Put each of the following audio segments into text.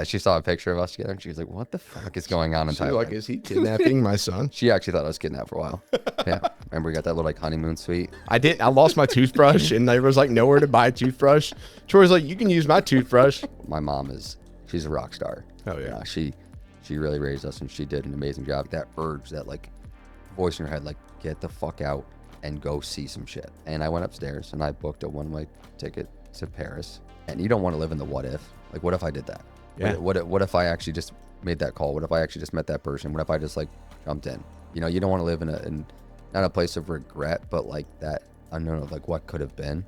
She saw a picture of us together and she was like, what the fuck is going on in Thailand? Like, is he kidnapping my son? She actually thought I was kidnapped for a while. Yeah. Remember we got that little like honeymoon suite? I lost my toothbrush and there was like nowhere to buy a toothbrush. Troy's like, you can use my toothbrush. My mom she's a rock star. Oh yeah. You know, she really raised us and she did an amazing job. That urge, that like voice in her head, like get the fuck out and go see some shit. And I went upstairs and I booked a one-way ticket to Paris. And you don't want to live in the what if. Like, what if I did that? Yeah. What if I actually just made that call? What if I actually just met that person? What if I just like jumped in? You know, you don't want to live in not a place of regret, but like that unknown of like what could have been.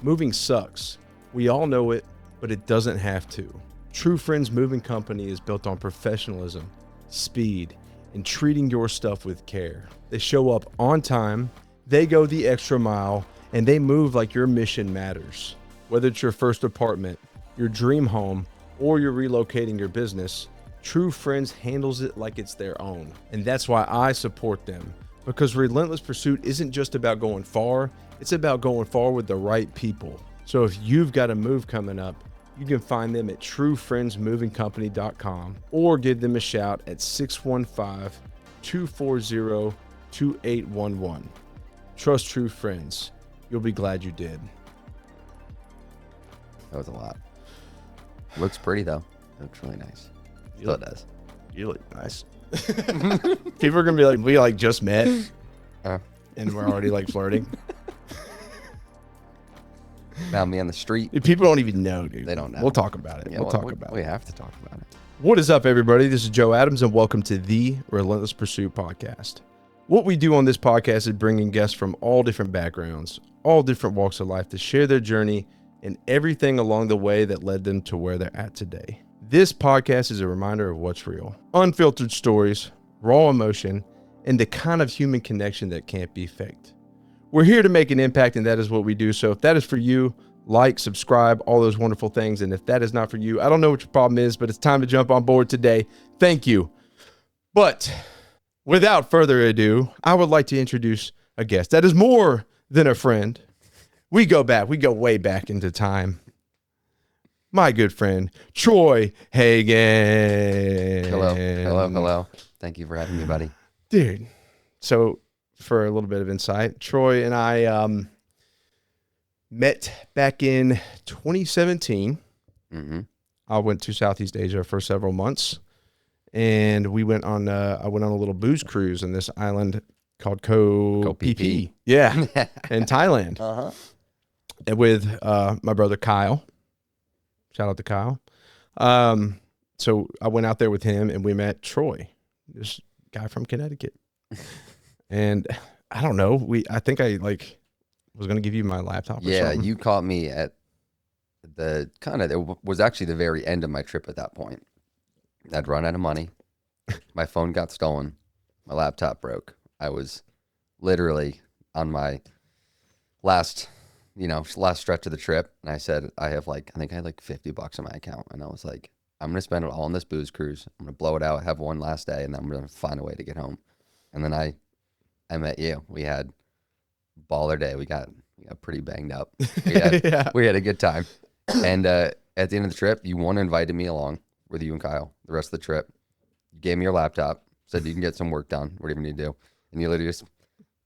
Moving sucks. We all know it, but it doesn't have to. True Friends Moving Company is built on professionalism, speed, and treating your stuff with care. They show up on time, they go the extra mile, and they move like your mission matters. Whether it's your first apartment, your dream home, or you're relocating your business, True Friends handles it like it's their own. And that's why I support them. Because Relentless Pursuit isn't just about going far, it's about going far with the right people. So if you've got a move coming up, you can find them at truefriendsmovingcompany.com or give them a shout at 615-240-2811. Trust True Friends. You'll be glad you did. That was a lot. Looks pretty though. Looks really nice. Still it does. You look nice. People are gonna be like, we like just met, and we're already like flirting. Found me on the street. People don't even know, dude. They don't know. We'll talk about it. Yeah, we'll talk about it. We have to talk about it. What is up, everybody? This is Joe Adams, and welcome to the Relentless Pursuit podcast. What we do on this podcast is bringing guests from all different backgrounds, all different walks of life to share their journey and everything along the way that led them to where they're at today. This podcast is a reminder of what's real. Unfiltered stories, raw emotion, and the kind of human connection that can't be faked. We're here to make an impact, and that is what we do. So if that is for you, like, subscribe, all those wonderful things. And if that is not for you, I don't know what your problem is, but it's time to jump on board today. Thank you. But without further ado, I would like to introduce a guest that is more than a friend. We go way back into time. My good friend, Troy Hagan. Hello. Thank you for having me, buddy. Dude, so for a little bit of insight, Troy and I met back in 2017. Mm-hmm. I went to Southeast Asia for several months, and we went on. I went on a little booze cruise in this island called Koh Phi Phi. Yeah, in Thailand. Uh-huh. And with my brother Kyle. Shout out to Kyle. So I went out there with him, and we met Troy, this guy from Connecticut. And I don't know. I think I was going to give you my laptop. Or something. You caught me at it was actually the very end of my trip at that point. I'd run out of money. My phone got stolen. My laptop broke. I was literally on my last stretch of the trip. And I said, I think I had like $50 in my account. And I was like, I'm going to spend it all on this booze cruise. I'm going to blow it out, have one last day, and then I'm going to find a way to get home. And then I met you. We had baller day. We got pretty banged up. We had a good time. And at the end of the trip, you invited me along with you and Kyle the rest of the trip. You gave me your laptop, said you can get some work done, whatever you need to do. And you literally just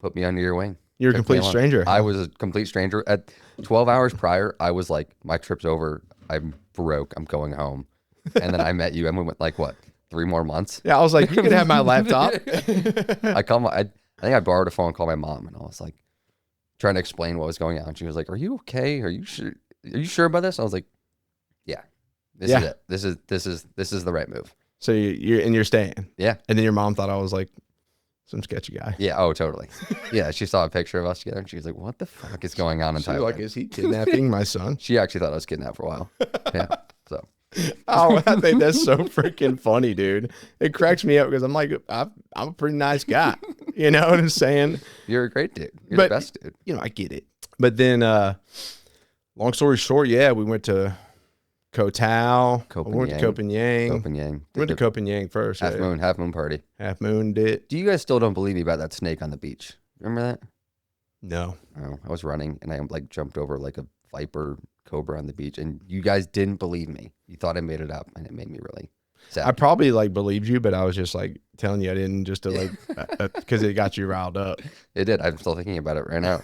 put me under your wing. You're a complete stranger. I was a complete stranger. At 12 hours prior, I was like, my trip's over. I'm broke. I'm going home. And then I met you, and we went 3 more months? Yeah, I was like, you can have my laptop. I think I borrowed a phone and called my mom, and I was like trying to explain what was going on. She was like, "Are you okay? Are you sure? Are you sure about this?" I was like, "Yeah, this is it. This is the right move." So you're staying. Yeah. And then your mom thought I was like some sketchy guy. Yeah. Oh, totally. Yeah. She saw a picture of us together, and she was like, "What the fuck is going on in Thailand?" Like, is he kidnapping my son? She actually thought I was kidnapped for a while. Yeah. So. Oh, I think that's so freaking funny, dude. It cracks me up because I'm like, I'm a pretty nice guy. You know what I'm saying? You're a great dude. You're the best dude. You know, I get it. But then, long story short, we went to Koh Tao. We went to Koh Phangan. We went to Koh Phangan first. Half moon party. Half moon did. Do you guys still don't believe me about that snake on the beach? Remember that? No. Oh, I was running and I jumped over like a viper cobra on the beach, and you guys didn't believe me. You thought I made it up, and it made me really sad. I probably like believed you, but I was just like telling you I didn't, just to like, because it got you riled up. It did. I'm still thinking about it right now.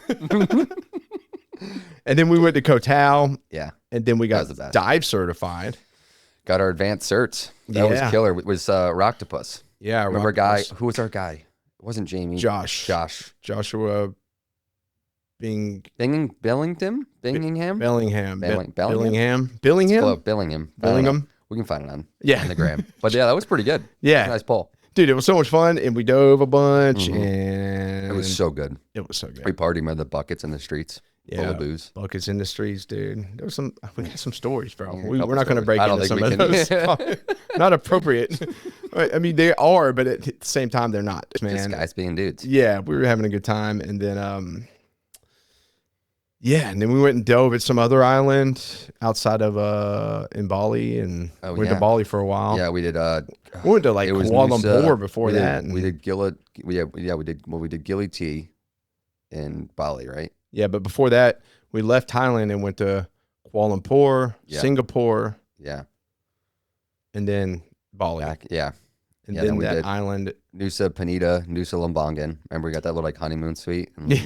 And then we went to Kotal. Yeah. And then we got the best. dive certified. Got our advanced certs. That was killer. It was Rocktopus. Yeah. Remember a guy? Who was our guy? It wasn't Jamie. Joshua Bellingham. Bellingham. Billingham. We can find it on the gram. But yeah, that was pretty good. Yeah. Nice pull. Dude, it was so much fun, and we dove a bunch, and it was so good. It was so good. We partied with the buckets in the streets. Yeah, full of booze. Buckets in the streets, dude. We got some stories, bro. Yeah, We're not going to break into some of those. Not appropriate. I mean, they are, but at the same time, they're not, man. Just guys being dudes. Yeah, we were having a good time, and then, and then we went and dove at some other island outside of in Bali, and went to Bali for a while. Yeah, we did. We went to like Kuala Lumpur before that. We did we did Gili Tea in Bali, right? Yeah, but before that, we left Thailand and went to Kuala Lumpur, Singapore, and then Bali. And then that island, Nusa Penida, Nusa Lembongan. Remember, we got that little like honeymoon suite. We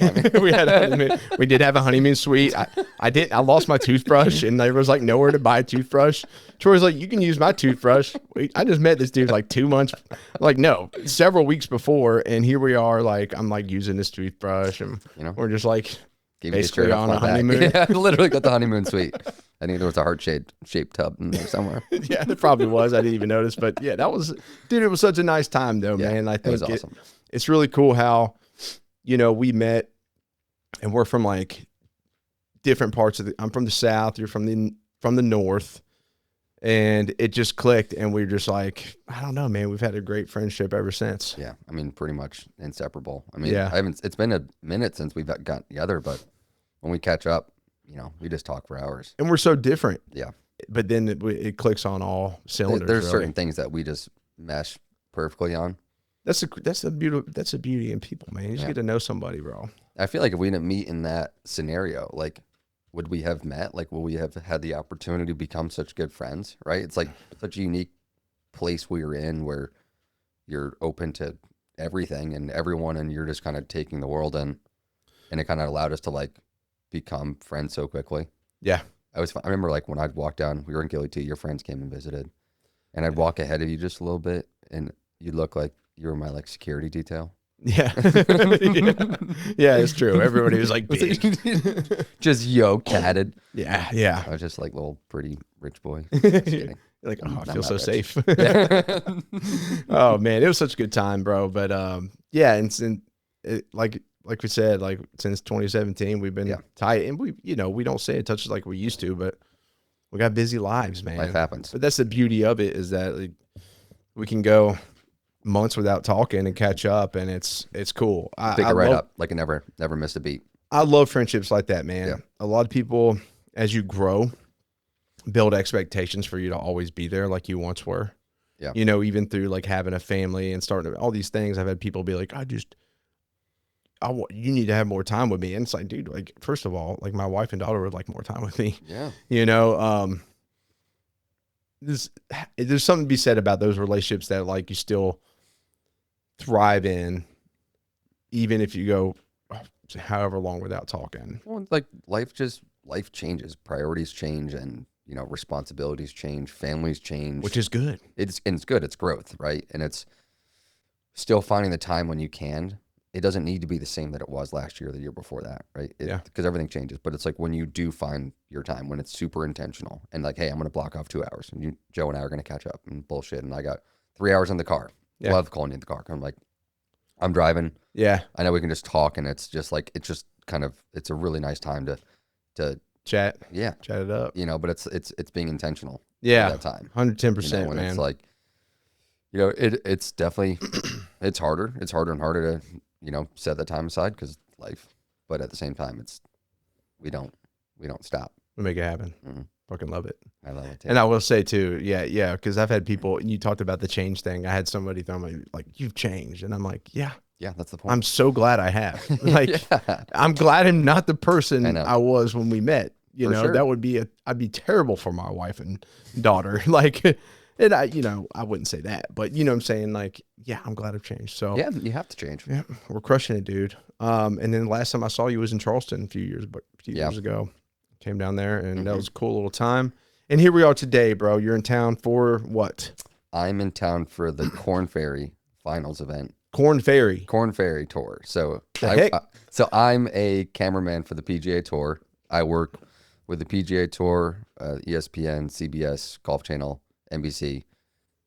did have a honeymoon suite. I lost my toothbrush, and there was like nowhere to buy a toothbrush. Troy's like, you can use my toothbrush. I just met this dude like 2 months, like no, several weeks before, and here we are. Like I'm like using this toothbrush, and we're just like basically on a honeymoon. Yeah, literally got the honeymoon suite. I think there was a heart-shaped tub in there somewhere. Yeah, there probably was. I didn't even notice. But yeah, it was such a nice time though, man. I think it was awesome. It's really cool how, we met, and we're from like different parts of I'm from the South, you're from the North, and it just clicked, and we were just like, I don't know, man, we've had a great friendship ever since. Yeah, I mean, pretty much inseparable. I mean, it's been a minute since we've gotten together, but when we catch up, we just talk for hours. And we're so different. Yeah. But then it clicks on all cylinders. There's certain things that we just mesh perfectly on. That's the beauty in people, man. You just get to know somebody, bro. I feel like if we didn't meet in that scenario, like, would we have met? Like, will we have had the opportunity to become such good friends, right? It's like such a unique place we were in where you're open to everything and everyone, and you're just kind of taking the world in, and it kind of allowed us to like become friends so quickly. Yeah. I remember like when I'd walk down, we were in Gili Tea, your friends came and visited, and I'd walk ahead of you just a little bit, and you'd look like you were my like security detail. Yeah. Yeah, it's true. Everybody was like big. Just catted. Yeah. I was just like little pretty rich boy. Just kidding. Like, I feel so safe. Oh man, it was such a good time, bro. But like we said, like since 2017, we've been tight, and we don't stay in touch like we used to, but we got busy lives, man. Life happens. But that's the beauty of it, is that like, we can go months without talking and catch up, and it's cool. Pick it right up, like I never missed a beat. I love friendships like that, man. Yeah. A lot of people, as you grow, build expectations for you to always be there like you once were. Yeah. Even through like having a family and starting all these things, I've had people be like, you need to have more time with me. And it's like, dude, like, first of all, like my wife and daughter would like more time with me. Yeah. There's something to be said about those relationships that like you still thrive in, even if you go however long without talking. Well, it's like life changes, priorities change, and responsibilities change, families change, which is good. It's good. It's growth, right? And it's still finding the time when you can. It doesn't need to be the same that it was last year or the year before that, right? Because everything changes. But it's like when you do find your time, when it's super intentional, and like, hey, I'm going to block off 2 hours, and Joe and I are going to catch up and bullshit, and I got 3 hours in the car. Yeah. Love calling you in the car. I'm like, I'm driving. Yeah. I know we can just talk, and it's just like, it's a really nice time to chat. Yeah. Chat it up. But it's being intentional. Yeah. At that time. 110%, when man. It's like, it's definitely, it's harder. It's harder and harder to, set that time aside because life, but at the same time, we don't stop. We make it happen. Mm-hmm. Fucking love it. I love it too. And I will say too, yeah, because I've had people, and you talked about the change thing. I had somebody tell me like, you've changed, and I'm like, yeah, that's the point. I'm so glad I have. Like, I'm glad I'm not the person I was when we met. You For know, sure. that would be I'd be terrible for my wife and daughter. Like, and I wouldn't say that, but you know what I'm saying? Like, yeah, I'm glad I've changed. So Yeah, you have to change. yeah, we're crushing it, dude. And then last time I saw you was in Charleston a few years ago. Came down there, and that was a cool little time. And here we are today, bro. You're in town for what? I'm in town for the Corn Ferry Finals event. Corn Ferry. Corn Ferry Tour. So Heck? I'm a cameraman for the PGA Tour. I work with the PGA Tour, ESPN, CBS, Golf Channel, NBC,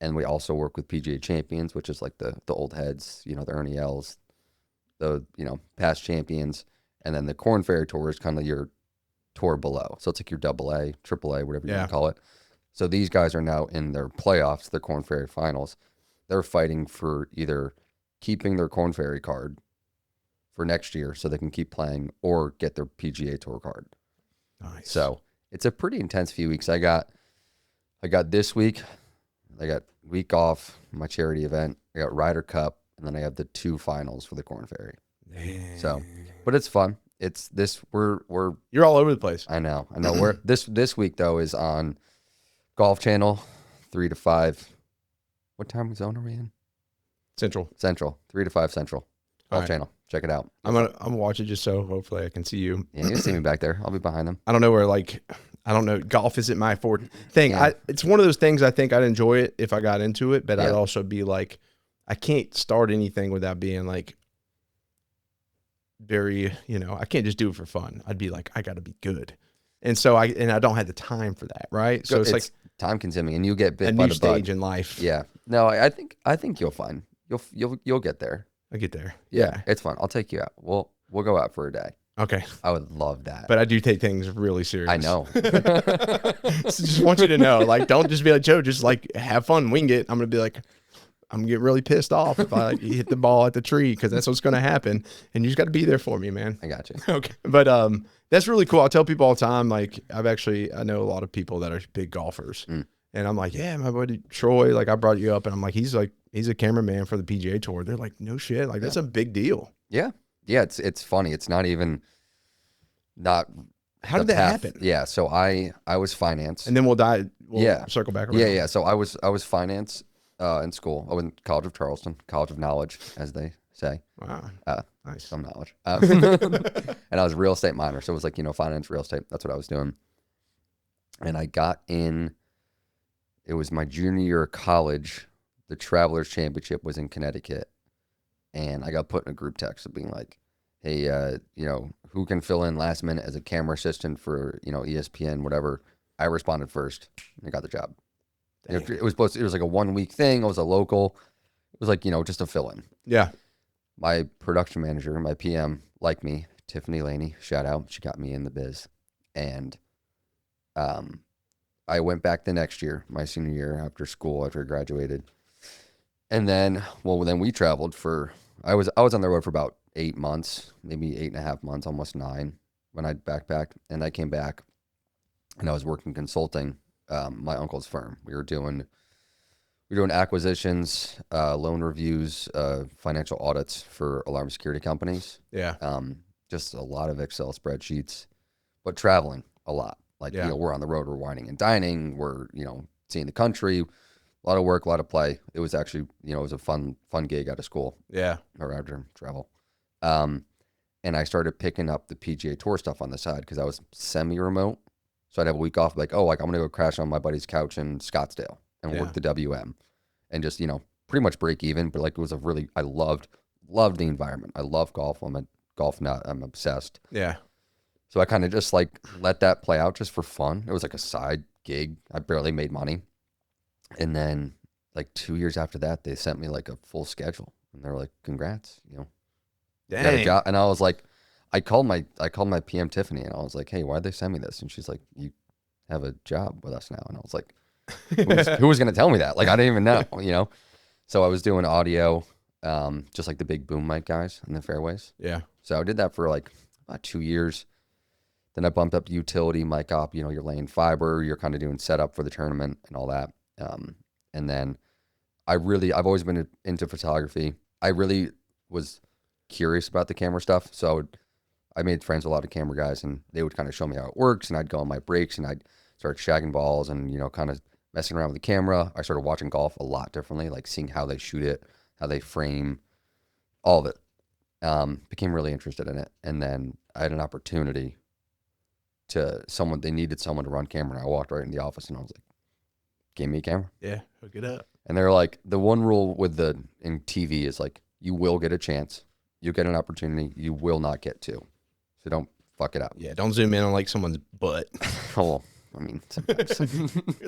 and we also work with PGA Champions, which is like the old heads, the Ernie Els, the past champions, and then the Corn Ferry Tour is kind of your tour below. So it's like your AA, AAA, whatever you want to call it. So these guys are now in their playoffs, their Corn Ferry Finals. They're fighting for either keeping their Corn Ferry card for next year so they can keep playing or get their PGA Tour card. Nice. So it's a pretty intense few weeks. I got this week. I got week off, my charity event. I got Ryder Cup, and then I have the 2 finals for the Corn Ferry. Dang. So, but it's fun. It's this. We're. You're all over the place. I know. We're this week though is on Golf Channel, 3 to 5. What time zone are we in? Central. 3 to 5 Central. Golf Channel. Check it out. I'm gonna watch it just so hopefully I can see you. Yeah, you can see me back there. I'll be behind them. I don't know where I don't know. Golf isn't my forte thing. Yeah. It's one of those things I think I'd enjoy it if I got into it, but Yeah. I'd also be like, I can't start anything without being like very, I can't just do it for fun. I'd be like, I got to be good. And so I don't have the time for that. Right. So it's like time consuming, and you get bit a by new the stage bug. in life. Yeah. No, I think you'll find you'll get there. I get there. Yeah. It's fun. I'll take you out. We'll go out for a day. Okay. I would love that. But I do take things really serious. I know. So just want you to know, like, don't just be like, Joe, just like have fun, wing it. I'm going to be like, I'm going to get really pissed off if I hit the ball at the tree, because that's what's going to happen. And you just got to be there for me, man. I got you. Okay. But that's really cool. I tell people all the time, like, I know a lot of people that are big golfers. And I'm like, yeah, my buddy Troy, like, I brought you up, and I'm like, he's a cameraman for the PGA Tour. They're like, no shit. Like, that's a big deal. Yeah. Yeah, it's funny. It's not even not. How did that happen? Yeah, so I was finance, and then we'll circle back around. Yeah. So I was finance in school. I went to College of Charleston, College of Knowledge, as they say. Wow, nice, some knowledge. And I was a real estate minor, so it was like finance, real estate. That's what I was doing. And I got in. It was my junior year of college. The Travelers Championship was in Connecticut. And I got put in a group text of being like, hey, who can fill in last minute as a camera assistant for, ESPN, whatever. I responded first and I got the job. It was like a 1 week thing. I was a local. It was like, just a fill in. Yeah. My production manager, my PM, liked me, Tiffany Laney, shout out. She got me in the biz. And I went back the next year, my senior year after school, after I graduated. And then we traveled for, I was on the road for about 8 months, maybe 8.5 months, almost 9 when I backpacked. And I came back and I was working consulting my uncle's firm. We were doing acquisitions, loan reviews, financial audits for alarm security companies. Yeah. Just a lot of Excel spreadsheets, but traveling a lot. Like, we're on the road, we're whining and dining, we're, seeing the country. A lot of work, a lot of play. It was actually, it was a fun gig out of school. Yeah. Or after travel. And I started picking up the PGA Tour stuff on the side because I was semi-remote. So I'd have a week off, like, I'm going to go crash on my buddy's couch in Scottsdale and work the WM and just, pretty much break even. But like, it was I loved the environment. I love golf. I'm a golf nut. I'm obsessed. Yeah. So I kind of just like let that play out just for fun. It was like a side gig. I barely made money. And then like 2 years after that, they sent me like a full schedule and they're like, congrats, you got a job. And I was like, I called my PM Tiffany and I was like, hey, why'd they send me this? And she's like, you have a job with us now. And I was like, who was going to tell me that? Like, I didn't even know, So I was doing audio, just like the big boom mic guys in the fairways. Yeah. So I did that for like about 2 years. Then I bumped up to utility, mic op, you're laying fiber, you're kind of doing setup for the tournament and all that. And then I've always been into photography. I really was curious about the camera stuff. So I made friends with a lot of camera guys, and they would kind of show me how it works, and I'd go on my breaks, and I'd start shagging balls and, kind of messing around with the camera. I started watching golf a lot differently, like seeing how they shoot it, how they frame, all of it. Became really interested in it. And then I had an opportunity they needed someone to run camera. And I walked right in the office and I was like, give me a camera. Yeah, hook it up. And they're like, the one rule in TV is like, you will get a chance. You get an opportunity. You will not get two. So don't fuck it up. Yeah, don't zoom in on like someone's butt. Oh, I mean, sometimes.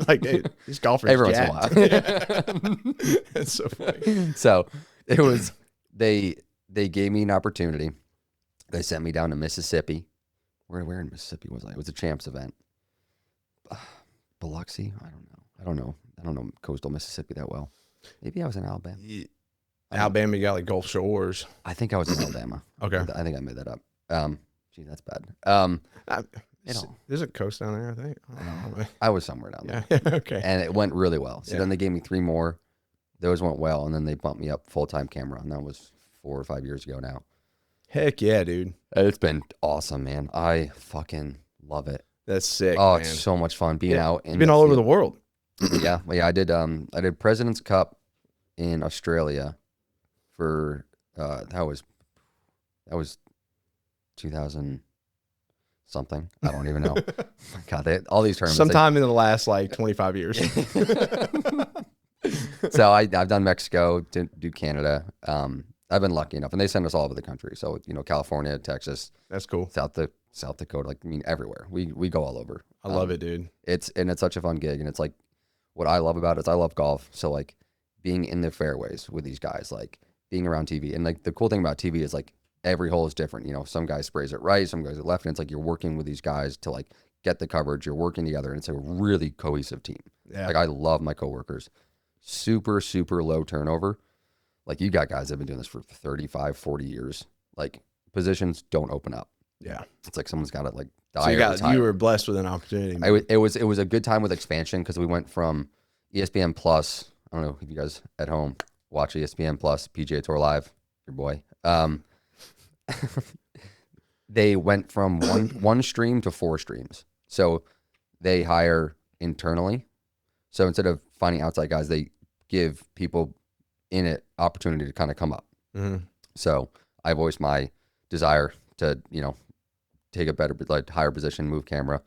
Like, hey, these golfers Every once in a while. That's so funny. So it was, they gave me an opportunity. They sent me down to Mississippi. Where in Mississippi was I? It was a champs event. Biloxi? I don't know coastal Mississippi that well. Maybe I was in Alabama. Yeah. Alabama, you got like Gulf Shores. I think I was in Alabama. Okay. I think I made that up. Gee, that's bad. There's a coast down there, I think. I don't know. I was somewhere down there. Yeah. Okay. And it went really well. So Yeah. then they gave me 3 more. Those went well, and then they bumped me up full-time camera, and that was 4 or 5 years ago now. Heck yeah, dude. It's been awesome, man. I fucking love it. That's sick. Oh, man. it's so much fun being out. You've been all over the world. Yeah. Well, yeah, I did President's Cup in Australia for that was 2000 something. I don't even know. God, all these tournaments. Sometime in the last like 25 years. So I've done Mexico, do Canada. I've been lucky enough, and they send us all over the country. So California, Texas. That's cool. South Dakota, like everywhere. We go all over. I love it, dude. It's such a fun gig, and it's like what I love about it is I love golf. So like being in the fairways with these guys, like being around TV, and like the cool thing about TV is like every hole is different. Some guys sprays it right, some guys at left, and it's like you're working with these guys to like get the coverage. You're working together, and it's a really cohesive team. Yeah. Like I love my coworkers. Super, super low turnover. Like you got guys that have been doing this for 35, 40 years. Like positions don't open up. Yeah. It's like someone's got to like die. So you were blessed with an opportunity. It was a good time with expansion because we went from ESPN Plus. I don't know if you guys at home watch ESPN Plus, PGA Tour Live, your boy. They went from one stream to 4 streams. So they hire internally. So instead of finding outside guys, they give people in it opportunity to kind of come up. Mm-hmm. So I voiced my desire to, take a better, like higher position, move camera,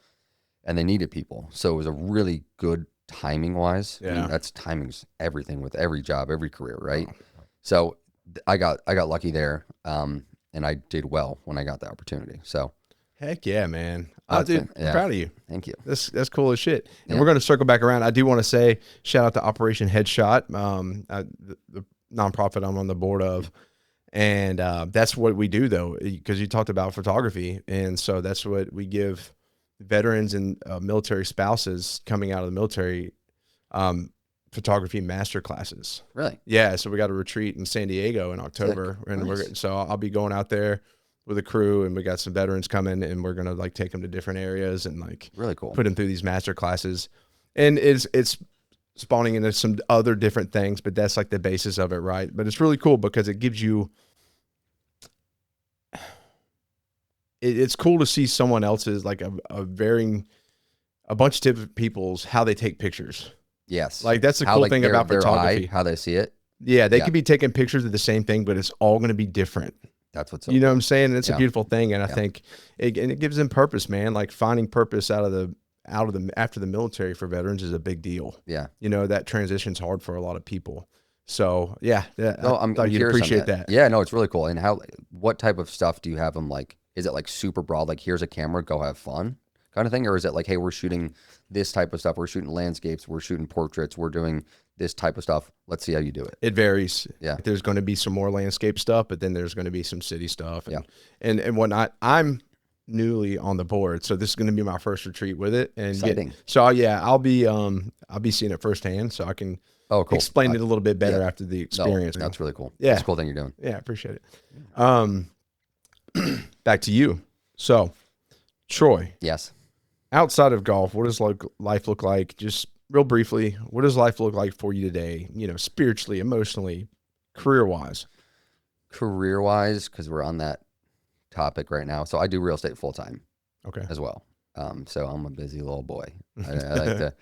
and they needed people. So it was a really good timing wise. Yeah. I mean, that's timing's everything with every job, every career, right? So I got lucky there, and I did well when I got the opportunity. So heck yeah, man. Dude, I'm proud of you. Thank you. That's cool as shit. And Yeah. we're going to circle back around. I do want to say shout out to Operation Headshot, the nonprofit I'm on the board of. And that's what we do, though, because you talked about photography. And so that's what we give veterans and military spouses coming out of the military photography master classes. Really? Yeah. So we got a retreat in San Diego in October. Sick. And Nice. so I'll be going out there with a crew, and we got some veterans coming, and we're going to like take them to different areas and like Really cool. put them through these master classes. And it's spawning into some other different things, but that's like the basis of it, right? But it's really cool because it gives you, it's cool to see someone else's, like a bunch of different people's, how they take pictures. Yes. Like that's the cool thing about their photography. eye, how they see it. Yeah, they could be taking pictures of the same thing, but it's all going to be different. That's what's so You know what I'm saying? And it's a Yeah. beautiful thing, and I think it gives them purpose, man. Like finding purpose out of the after the military for veterans is a big deal. Yeah. That transition's hard for a lot of people. So yeah, No, I I'm thought you'd curious on appreciate that. Yeah, no, it's really cool. And what type of stuff do you have them like? Is it like super broad, like here's a camera, go have fun kind of thing? Or is it like, hey, we're shooting this type of stuff, we're shooting landscapes, we're shooting portraits, we're doing this type of stuff, let's see how you do it? It varies. Yeah. There's going to be some more landscape stuff, but then there's going to be some city stuff and, Yeah. and whatnot. I'm newly on the board, so this is going to be my first retreat with it. And Exciting. I'll be seeing it firsthand, so I can Oh, cool. explain it a little bit better yeah. after the No, experience. man. that's really cool. Yeah. That's a cool thing you're doing. Yeah, I appreciate it. Back to you. So, Troy, Yes. outside of golf, what does life look like? Just real briefly, what does life look like for you today? Spiritually, emotionally, career-wise. Career-wise, because we're on that topic right now. So I do real estate full time Okay. as well. So I'm a busy little boy. I like to.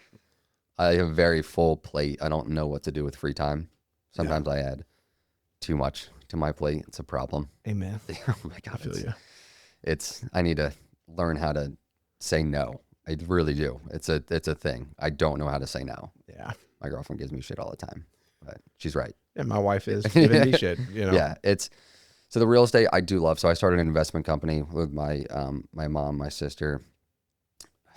I have a very full plate. I don't know what to do with free time. Sometimes I add too much to my plate. It's a problem. Amen. Oh my God. I feel you. I need to learn how to say no. I really do. It's a thing. I don't know how to say no. Yeah. My girlfriend gives me shit all the time, but she's right. And my wife is giving me shit, you know? Yeah. So the real estate I do love. So I started an investment company with my mom, my sister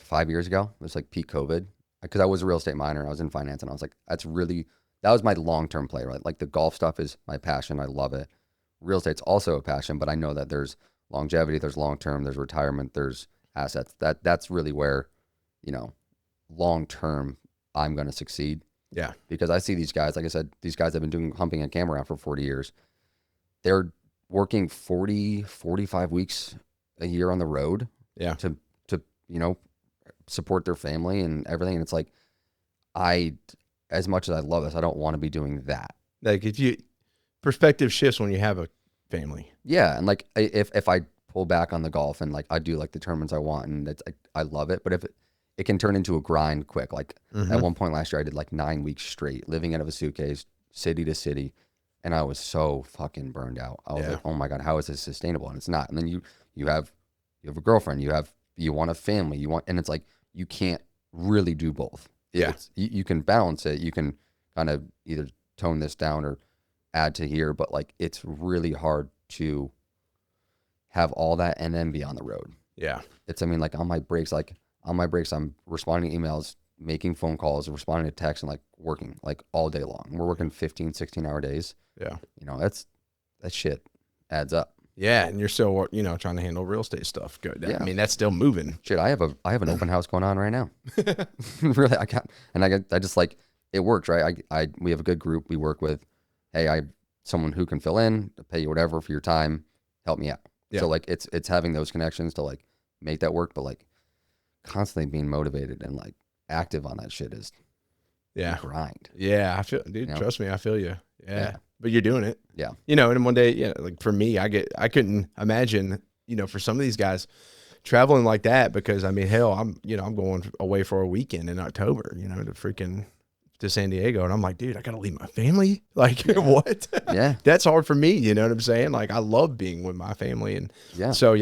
5 years ago. It was like peak COVID because I was a real estate minor. I was in finance and I was like, that was my long-term play, right? Like the golf stuff is my passion. I love it. Real estate's also a passion, but I know that there's longevity, there's long-term, there's retirement, there's assets. That's really where, long-term I'm going to succeed. Yeah. Because I see these guys, like I said, these guys have been doing humping a Cameraman for 40 years. They're working 40, 45 weeks a year on the road to support their family and everything. And it's like, as much as I love this, I don't want to be doing that. Like perspective shifts when you have a family. Yeah. And like, if I pull back on the golf and like, I do like the tournaments I want and I love it. But if it can turn into a grind quick. Like at one point last year, I did like 9 weeks straight living out of a suitcase, city to city. And I was so fucking burned out. I was like, oh my God, how is this sustainable? And it's not. And then you have a girlfriend, you want a family, and it's like, you can't really do both. You can balance it. You can kind of either tone this down or add to here, but like, it's really hard to have all that and then be on the road. Yeah. Like on my breaks, I'm responding to emails, making phone calls, responding to texts, and like working like all day long. We're working 15, 16-hour days. Yeah. That shit adds up. Yeah. And you're still, trying to handle real estate stuff. Good. Yeah. I mean, that's still moving. Shit. I have an open house going on right now. Really. I just like, it works, right? We have a good group we work with. Hey, I someone who can fill in, pay you whatever for your time, help me out. Yeah. So like, it's having those connections to like make that work, but like constantly being motivated and like active on that shit is grind. Yeah. I feel, dude, trust me, I feel you. Yeah. But you're doing it. Yeah. And then one day, like for me, I couldn't imagine, for some of these guys traveling like that, because I mean, hell, I'm going away for a weekend in October, to San Diego. And I'm like, dude, I got to leave my family. Like what? Yeah. That's hard for me. You know what I'm saying? Like I love being with my family. And so,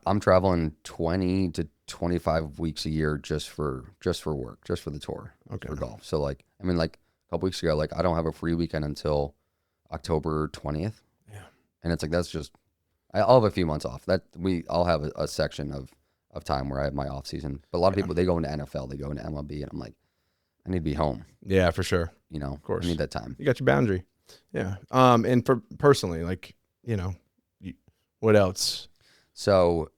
I'm traveling 20 to 25 weeks a year just for work, just for the tour, for golf. So like, a couple weeks ago, like I don't have a free weekend until October 20th. Yeah. And it's like, that's just, I'll have a few months off. I'll have a section of time where I have my off season. But a lot of people, they go into NFL, they go into MLB, and I'm like, I need to be home. Yeah, for sure. Of course. I need that time. You got your boundary. Yeah. And for personally, like, what else? So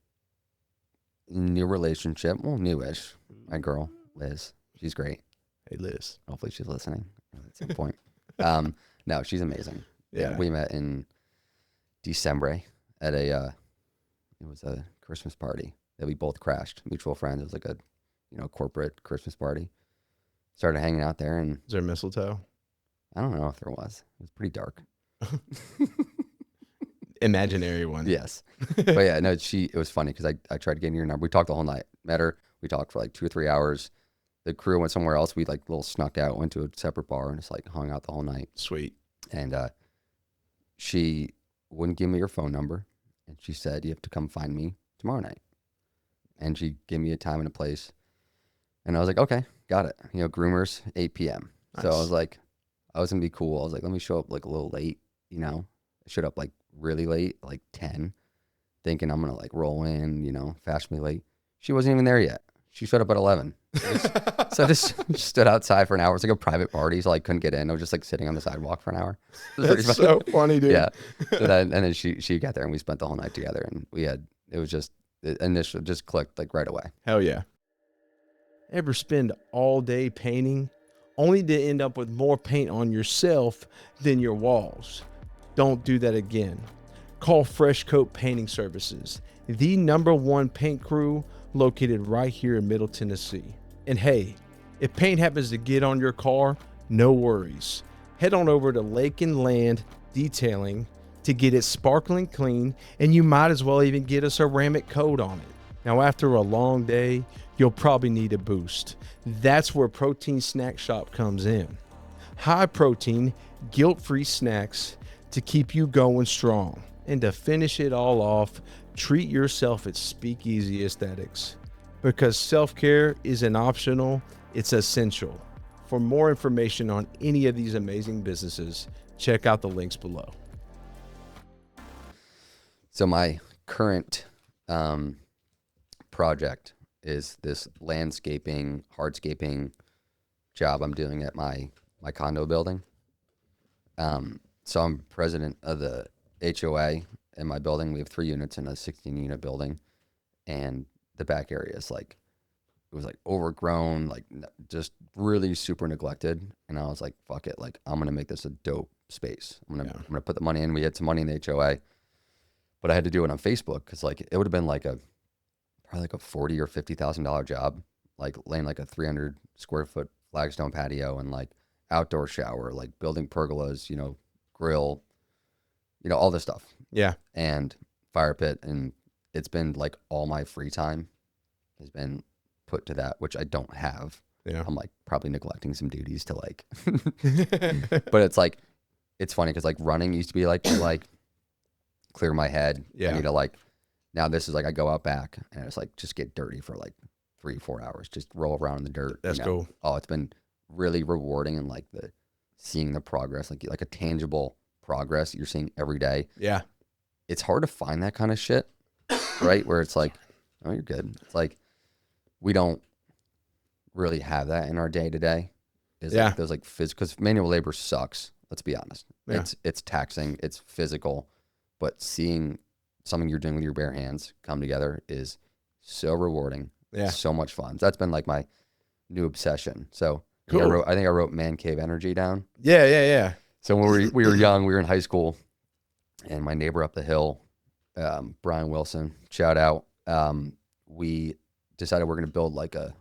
new relationship, well, newish. My girl, Liz, she's great. Hey, Liz. Hopefully she's listening at some point. No, she's amazing. Yeah. We met in December at it was a Christmas party that we both crashed, mutual friends. It was like a, corporate Christmas party. Started hanging out there, and is there mistletoe? I don't know if there was. It was pretty dark. Imaginary one. Yes. But yeah, no, it was funny because I tried to get in your number. We talked the whole night. Met her. We talked for like 2 or 3 hours. The crew went somewhere else. We like little snuck out, went to a separate bar, and just like hung out the whole night. Sweet. And she wouldn't give me her phone number, and she said, "You have to come find me tomorrow night." And she gave me a time and a place, and I was like, "Okay, got it." Groomers 8 p.m. Nice. So I was like, I was gonna be cool. I was like, let me show up like a little late. I showed up like really late, like 10, thinking I'm gonna like roll in, fashionably late. She wasn't even there yet. She showed up at 11. So I just stood outside for an hour. It was like a private party, so I couldn't get in. I was just like sitting on the sidewalk for an hour. That's so funny, dude. Yeah. So then she got there, and we spent the whole night together, and it was just, it initially just clicked like right away. Hell yeah. Ever spend all day painting only to end up with more paint on yourself than your walls? Don't do that again. Call Fresh Coat Painting Services, the #1 paint crew located right here in Middle Tennessee. And hey, if paint happens to get on your car, no worries. Head on over to Lake and Land Detailing to get it sparkling clean, and you might as well even get a ceramic coat on it. Now, after a long day, you'll probably need a boost. That's where Protein Snack Shop comes in. High protein, guilt-free snacks to keep you going strong. And to finish it all off, treat yourself at Speakeasy Aesthetics. Because self-care isn't optional, it's essential. For more information on any of these amazing businesses, check out the links below. So my current project is this landscaping, hardscaping job I'm doing at my condo building. So I'm president of the HOA in my building. We have 3 units in a 16-unit building, and the back area is like, it was like overgrown, like just really super neglected. And I was like, fuck it, like I'm gonna make this a dope space. I'm gonna put the money in. We had some money in the HOA, but I had to do it on Facebook because like it would have been like probably like a $40,000 or $50,000 job, like laying like a 300 square foot flagstone patio and like outdoor shower, like building pergolas, grill, all this stuff. Yeah. And fire pit. And it's been like all my free time has been put to that, which I don't have. Yeah. I'm like probably neglecting some duties to like, but it's like, it's funny because like running used to be like, clear my head. Yeah. I need to like, now this is like, I go out back and it's like, just get dirty for like 3-4 hours, just roll around in the dirt. That's cool. Oh, it's been really rewarding, and like seeing the progress, like a tangible progress you're seeing every day. Yeah. It's hard to find that kind of shit, right? Where it's like, oh, you're good. It's like, we don't really have that in our day to day. Yeah. Like, there's like because manual labor sucks. Let's be honest. Yeah. It's taxing. It's physical, but seeing something you're doing with your bare hands come together is so rewarding. Yeah. So much fun. That's been like my new obsession. So cool. I think I wrote Man Cave Energy down. Yeah. So when we were young, we were in high school, and my neighbor up the hill, Brian Wilson, shout out. We decided we're going to build like a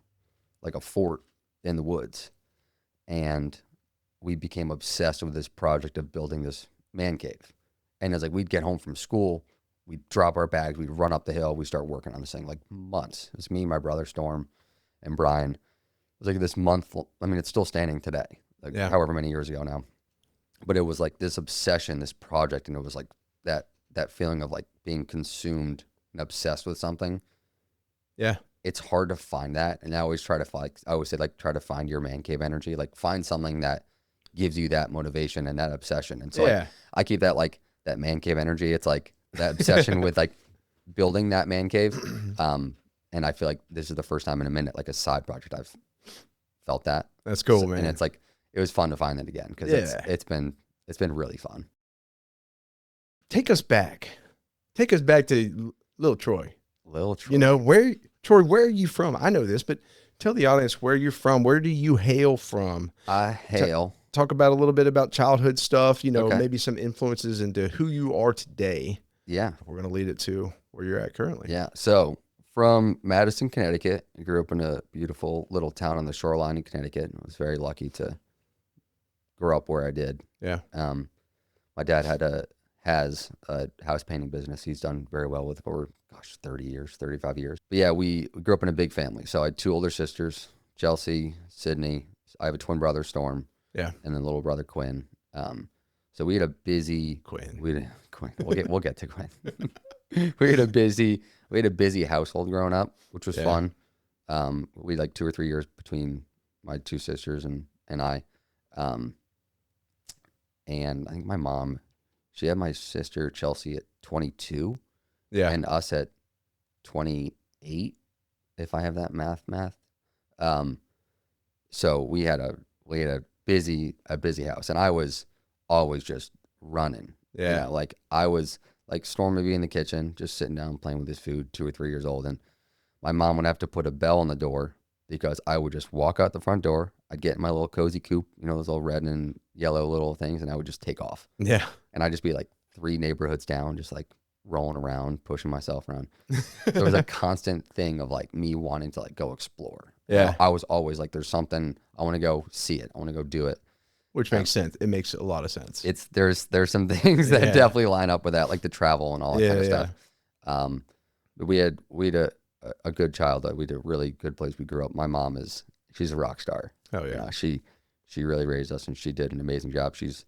fort in the woods, and we became obsessed with this project of building this man cave. And it's like we'd get home from school, we'd drop our bags, we'd run up the hill, we'd start working on this thing like months. It was me, my brother Storm, and Brian. It was like this month. I mean, it's still standing today, like however many years ago now. But it was like this obsession, this project, and it was like that feeling of like being consumed and obsessed with something. Yeah. It's hard to find that. And I always try to find your man cave energy, like find something that gives you that motivation and that obsession. And so like, I keep that like that man cave energy. It's like that obsession with like building that man cave. And I feel like this is the first time in a minute, like a side project, I've felt that. That's cool, man. And it's like, it was fun to find that again. Cause it's been really fun. Take us back to little Troy. Troy, where are you from? I know this, but tell the audience where you're from. Where do you hail from? I hail. Talk about a little bit about childhood stuff, maybe some influences into who you are today. Yeah. We're going to lead it to where you're at currently. Yeah. So from Madison, Connecticut, I grew up in a beautiful little town on the shoreline in Connecticut. I was very lucky to grow up where I did. Yeah. My dad has a house painting business. He's done very well with it for 30 years, 35 years. But yeah, we grew up in a big family. So I had 2 older sisters, Chelsea, Sydney. I have a twin brother, Storm. Yeah. And then little brother, Quinn. So we had a busy Quinn. We'll get to Quinn. we had a busy household growing up, which was fun. We had like 2 or 3 years between my 2 sisters and I. And I think my mom, she had my sister Chelsea at 22. Yeah. And us at 28, if I have that math. So we had a busy house, and I was always just running. Yeah. Like I was like Storm would be in the kitchen, just sitting down playing with his food, 2 or 3 years old. And my mom would have to put a bell on the door because I would just walk out the front door. I'd get in my little cozy coop, those little red and yellow little things, and I would just take off. Yeah. And I'd just be like 3 neighborhoods down, just like rolling around, pushing myself around. There was a constant thing of like me wanting to like go explore. Yeah. I was always like, there's something, I want to go see it. I want to go do it. Which makes sense. It makes a lot of sense. There's some things that definitely line up with that, like the travel and all that kind of stuff. But we had a good childhood. We had a really good place we grew up. My mom she's a rock star. Oh yeah. You know, she really raised us, and she did an amazing job. She's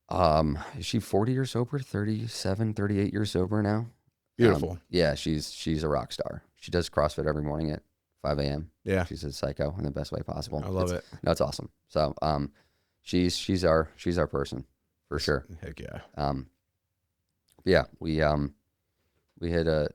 is she 40 years sober, 37, 38 years sober now? Beautiful. Yeah, she's a rock star. She does CrossFit every morning at 5 a.m. Yeah. She's a psycho in the best way possible. I love it. No, it's awesome. So she's our person for sure. Heck yeah. Yeah, we had a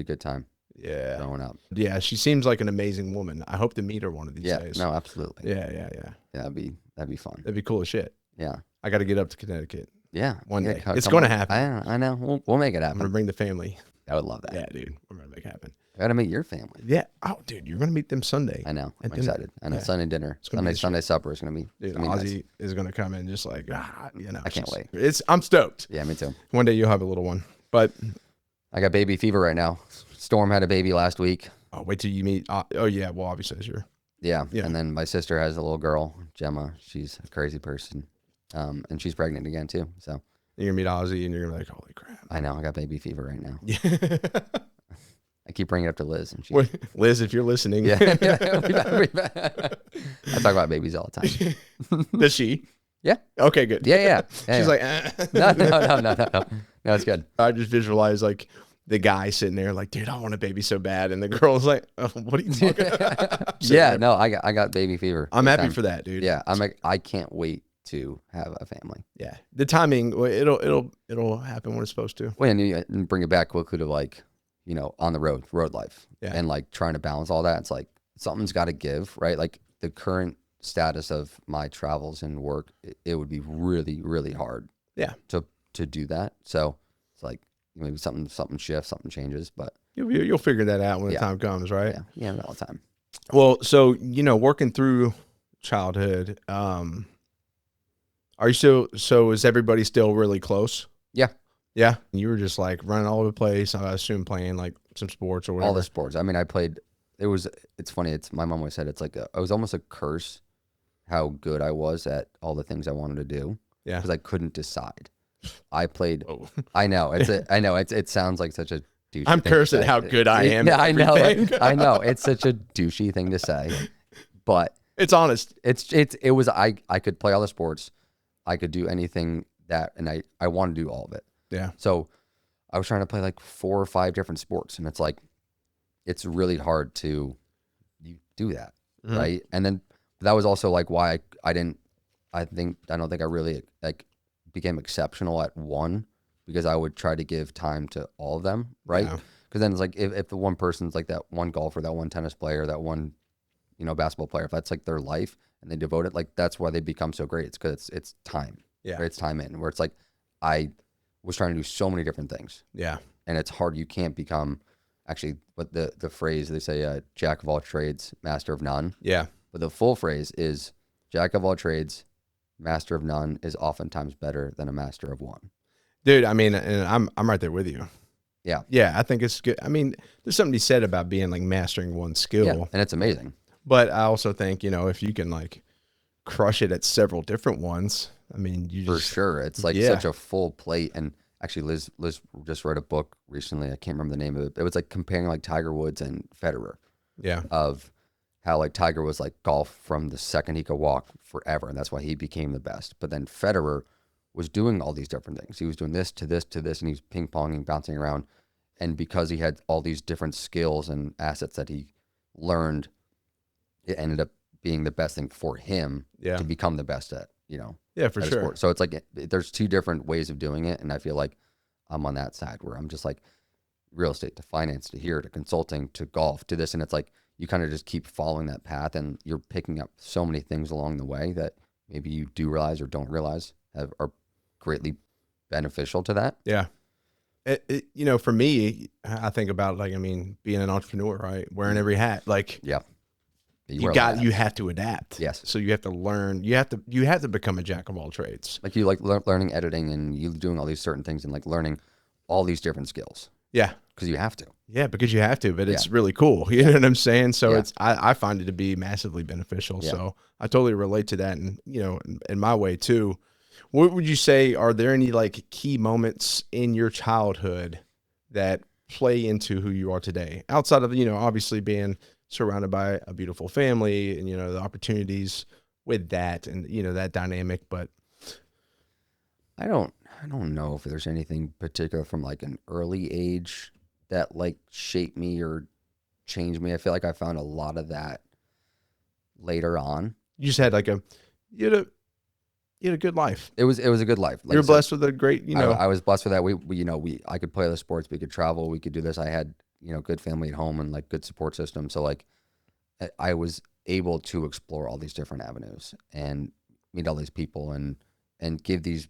good time. Yeah. Growing up. Yeah, she seems like an amazing woman. I hope to meet her one of these days. No, absolutely. Yeah. Yeah, that'd be fun. That'd be cool as shit. Yeah. I got to get up to Connecticut. Yeah. One day. It's going to happen. I know. We'll make it happen. I'm going to bring the family. I would love that. Yeah, dude. We're going to make it happen. I got to meet your family. Yeah. Oh, dude, you're going to meet them Sunday. I know. I'm excited. I know. Yeah. Sunday dinner. Sunday supper is going to be. Dude, Ozzy nice. Is going to come in just like, I can't wait. I'm stoked. Yeah, me too. One day you'll have a little one. But I got baby fever right now. Storm had a baby last week. Oh, wait till you meet. Oh, yeah. Well, obviously, sure. Yeah. And then my sister has a little girl, Gemma. She's a crazy person. And she's pregnant again, too. So you're going to meet Ozzy and you're going to be like, holy crap. I know. I got baby fever right now. Yeah. I keep bringing it up to Liz. And Liz, if you're listening. Yeah. I talk about babies all the time. Does she? Yeah. Okay, good. Yeah. She's like, No. No, it's good. I just visualize like the guy sitting there like, dude, I want a baby so bad. And the girl's like, oh, what are you talking about? Yeah, no, I got baby fever. I'm happy for that, dude. Yeah, I can't wait to have a family. Yeah. The timing, it'll happen when it's supposed to. Well, and bring it back quickly to like, on the road life. Yeah. And like trying to balance all that. It's like something's got to give, right? Like the current status of my travels and work, it would be really, really hard. Yeah. To do that. So it's like maybe something shifts, something changes, but you'll figure that out when the time comes, right? Yeah, all the time. Well, so working through childhood, are you still? So is everybody still really close? Yeah. Yeah. You were just like running all over the place. I assume playing like some sports or whatever. All the sports. I mean, I played. It's funny. My mom always said it's like it was almost a curse how good I was at all the things I wanted to do. Yeah. Because I couldn't decide. I played. Oh. I know. It sounds like such a douchey I'm thing cursed at how good I am. Yeah, I know. I know. It's such a douchey thing to say, but it's honest. It was. I could play all the sports. I could do anything and I want to do all of it. Yeah. So I was trying to play like 4 or 5 different sports, and it's like it's really hard to do that, right? And then that was also like why I don't think I really like became exceptional at one, because I would try to give time to all of them, right? Because then it's like if the one person's like that one golfer, that one tennis player, that one basketball player, if that's like their life and they devote it, like that's why they become so great. It's because it's time. Yeah. Right? It's time in where it's like I was trying to do so many different things. Yeah. And it's hard. You can't become actually what the phrase they say, jack of all trades, master of none. Yeah. But the full phrase is jack of all trades, master of none is oftentimes better than a master of one. Dude, I mean, and I'm right there with you. Yeah. Yeah, I think it's good. I mean, there's something to be said about being like mastering one skill. Yeah, and it's amazing. But I also think, if you can like crush it at several different ones, I mean, for sure. It's like such a full plate. And actually Liz just wrote a book recently. I can't remember the name of it. It was like comparing like Tiger Woods and Federer. Yeah. Of how like Tiger was like golf from the second he could walk forever, and that's why he became the best. But then Federer was doing all these different things. He was doing this to this to this, and he was ping-ponging, bouncing around. And because he had all these different skills and assets that he learned, it ended up being the best thing for him to become the best at, Yeah, for sure. Sport. So it's like there's 2 different ways of doing it, and I feel like I'm on that side where I'm just like real estate to finance to here to consulting to golf to this, and it's like you kind of just keep following that path, and you're picking up so many things along the way that maybe you do realize or don't realize are greatly beneficial to that. Yeah. For me, I think about like, I mean, being an entrepreneur, right? Wearing every hat, like, you have to adapt. Yes. So you have to learn, you have to become a jack of all trades. Like you like learning editing, and you doing all these certain things and like learning all these different skills. Yeah. because you have to. Yeah, because you have to, but it's Yeah. really cool. You know what I'm saying? So Yeah. I find it to be massively beneficial. Yeah. So I totally relate to that. And, you know, in my way too. What would you say, are there any like key moments in your childhood that play into who you are today? Outside of, you know, obviously being surrounded by a beautiful family and, you know, the opportunities with that and, you know, that dynamic, but I don't know if there's anything particular from like an early age that like shaped me or changed me. I feel like I found a lot of that later on. you just had like you had a, you had a good life. It was a good life. Like You're I said, blessed with a great, you know, I was blessed with that. I could play other sports. We could travel. We could do this. I had, good family at home and like good support system. So like I was able to explore all these different avenues and meet all these people and give these,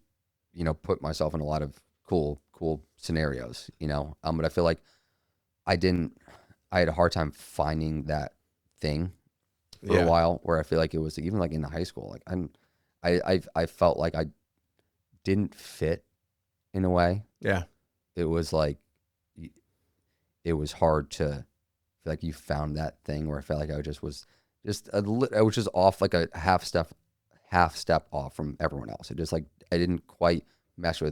put myself in a lot of cool scenarios, but I feel like I had a hard time finding that thing for a while, where I feel like it was even like in high school, like I felt like I didn't fit in a way. Yeah. It was like, it was hard to feel like you found that thing where I felt like I was just off, like a half step off from everyone else. It just like, I didn't quite mesh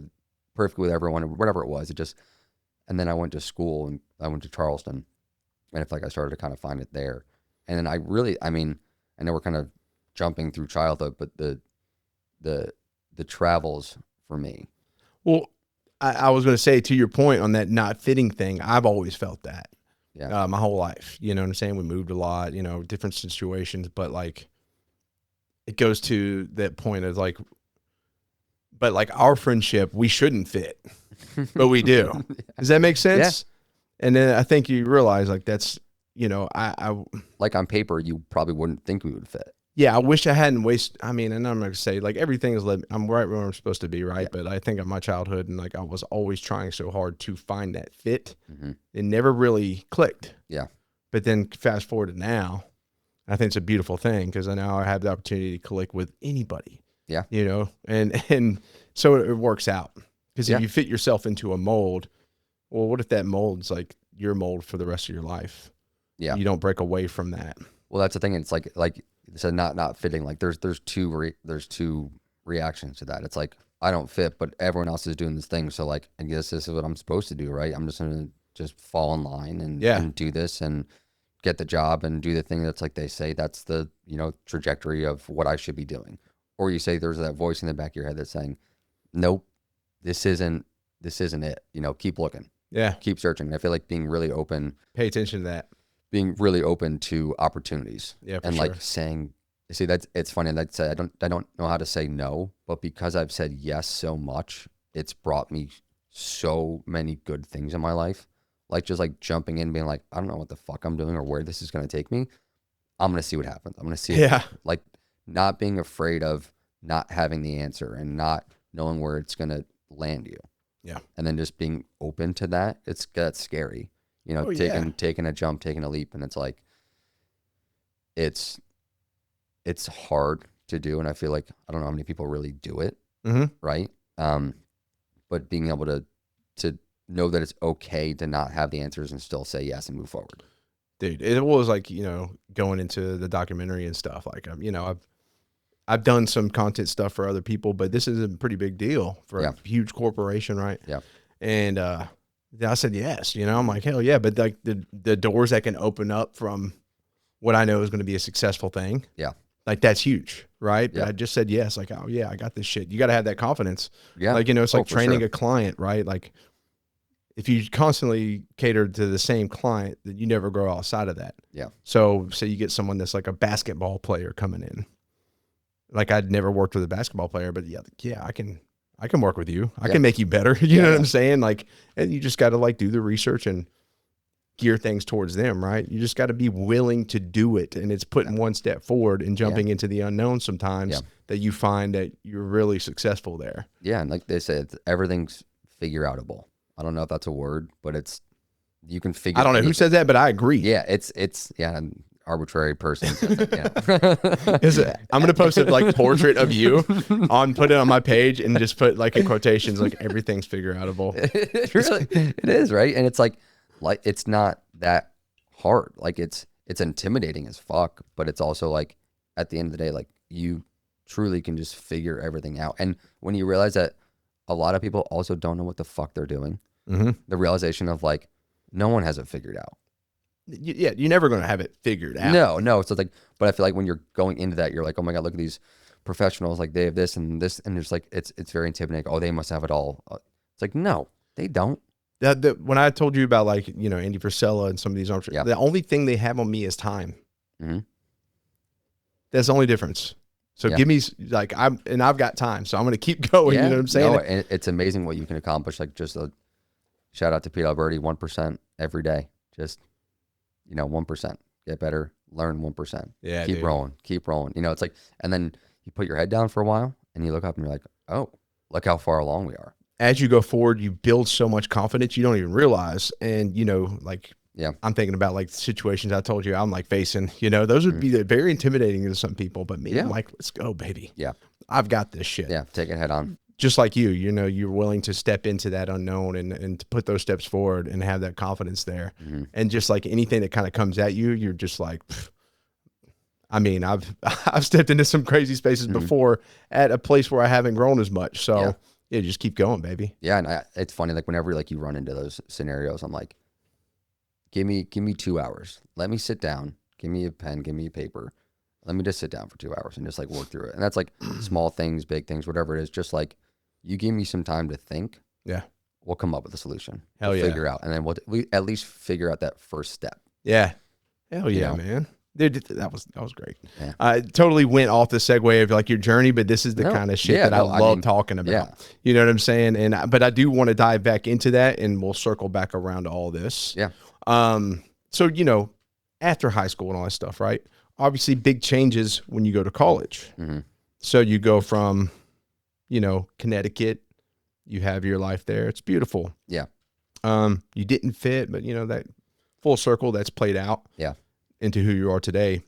perfectly with everyone or whatever it was. And then I went to school and I went to Charleston, and I feel like I started to kind of find it there. And then I know we're kind of jumping through childhood, but the travels for me. Well, I was going to say, to your point on that not fitting thing, I've always felt that my whole life. You know what I'm saying? We moved a lot, different situations, but like it goes to that point of like, but like our friendship, we shouldn't fit, but we do. Does that make sense? Yeah. And then I think you realize like that's, I like on paper, you probably wouldn't think we would fit. Yeah, I wish I hadn't wasted. I mean, and I'm not gonna say like everything is. I'm right where I'm supposed to be, right? Yeah. But I think of my childhood, and like I was always trying so hard to find that fit. Mm-hmm. It never really clicked. Yeah. But then fast forward to now, I think it's a beautiful thing because now I have the opportunity to click with anybody. Yeah. And so it works out because if you fit yourself into a mold, well, what if that mold's like your mold for the rest of your life? Yeah. You don't break away from that. Well, that's the thing. It's like. So not fitting. Like there's two reactions to that. It's like I don't fit, but everyone else is doing this thing. So like I guess this is what I'm supposed to do, right? I'm just gonna fall in line and do this and get the job and do the thing that's like they say that's the trajectory of what I should be doing. Or you say there's that voice in the back of your head that's saying, nope, this isn't it. Keep looking. Yeah. Keep searching. And I feel like being really open. Pay attention to that. Being really open to opportunities, and sure. like saying, see, it's funny. And I'd say I don't know how to say no, but because I've said yes so much, it's brought me so many good things in my life. Like just like jumping in, being like, I don't know what the fuck I'm doing or where this is going to take me. I'm going to see what happens. I'm going to see. Yeah. Like not being afraid of not having the answer and not knowing where it's going to land you. Yeah. And then just being open to that. That's scary. Taking a jump, taking a leap, and it's like, it's hard to do, and I feel like I don't know how many people really do it, right? But being able to know that it's okay to not have the answers and still say yes and move forward. Dude, it was like going into the documentary and stuff. Like I've done some content stuff for other people, but this is a pretty big deal for a huge corporation, right? Yeah, and I said yes, I'm like, hell yeah. But like the doors that can open up from what I know is going to be a successful thing. Yeah. Like that's huge. Right. Yeah. But I just said yes. Like, oh yeah, I got this shit. You got to have that confidence. Yeah. Like, it's like training a client, right? Like if you constantly cater to the same client, then you never grow outside of that. Yeah. So say you get someone that's like a basketball player coming in. Like I'd never worked with a basketball player, but I can work with you. I can make you better. You know what I'm saying? Like, and you just got to like do the research and gear things towards them, right? You just got to be willing to do it. And it's putting one step forward and jumping into the unknown sometimes that you find that you're really successful there. Yeah. And like they said, everything's figure outable. I don't know if that's a word, but you can figure. I don't know who said that, but I agree. Yeah. arbitrary person. I'm gonna post a like portrait of you put it on my page and just put like in quotations like everything's figure outable. It is, right? And it's like it's not that hard. Like it's intimidating as fuck, but it's also like at the end of the day, like you truly can just figure everything out. And when you realize that a lot of people also don't know what the fuck they're doing, the realization of like no one has it figured out. Yeah, you're never going to have it figured out. No. So it's like, but I feel like when you're going into that, you're like, oh my God, look at these professionals. Like they have this and this. And it's like, it's very intimidating. Oh, they must have it all. It's like, no, they don't. When I told you about like, you know, Andy Frisella and some of these arms, the only thing they have on me is time. That's the only difference. So give me like, I've got time. So I'm going to keep going. You know what I'm saying? No, and it's amazing what you can accomplish. Like just a shout out to Pete Alberti, 1% every day. Just, 1%, get better, learn 1%. Yeah. Keep rolling. It's like, and then you put your head down for a while and you look up and you're like, oh, look how far along we are. As you go forward, you build so much confidence you don't even realize. And, I'm thinking about like the situations I told you I'm like facing, those would be very intimidating to some people, but me, I'm like, let's go, baby. Yeah. I've got this shit. Yeah. Take it head on. Just like you're willing to step into that unknown and to put those steps forward and have that confidence there. And just like anything that kind of comes at you, you're just like, I mean, I've stepped into some crazy spaces before at a place where I haven't grown as much. So yeah, just keep going, baby. Yeah. And it's funny, like whenever like you run into those scenarios, I'm like, give me 2 hours. Let me sit down. Give me a pen, give me a paper. Let me just sit down for 2 hours and just like work through it. And that's like small things, big things, whatever it is. Just like you give me some time to think. Yeah. We'll come up with a solution. Hell yeah. Figure out. And then we at least figure out that first step. Yeah. Hell yeah, man. Dude, that was great. Yeah. I totally went off the segue of like your journey, but this is the kind of shit that I love talking about. Yeah. You know what I'm saying? But I do want to dive back into that and we'll circle back around to all this. Yeah. So, after high school and all that stuff, right? Obviously big changes when you go to college. So you go from, Connecticut, you have your life there. It's beautiful. Yeah. You didn't fit, but that full circle that's played out into who you are today.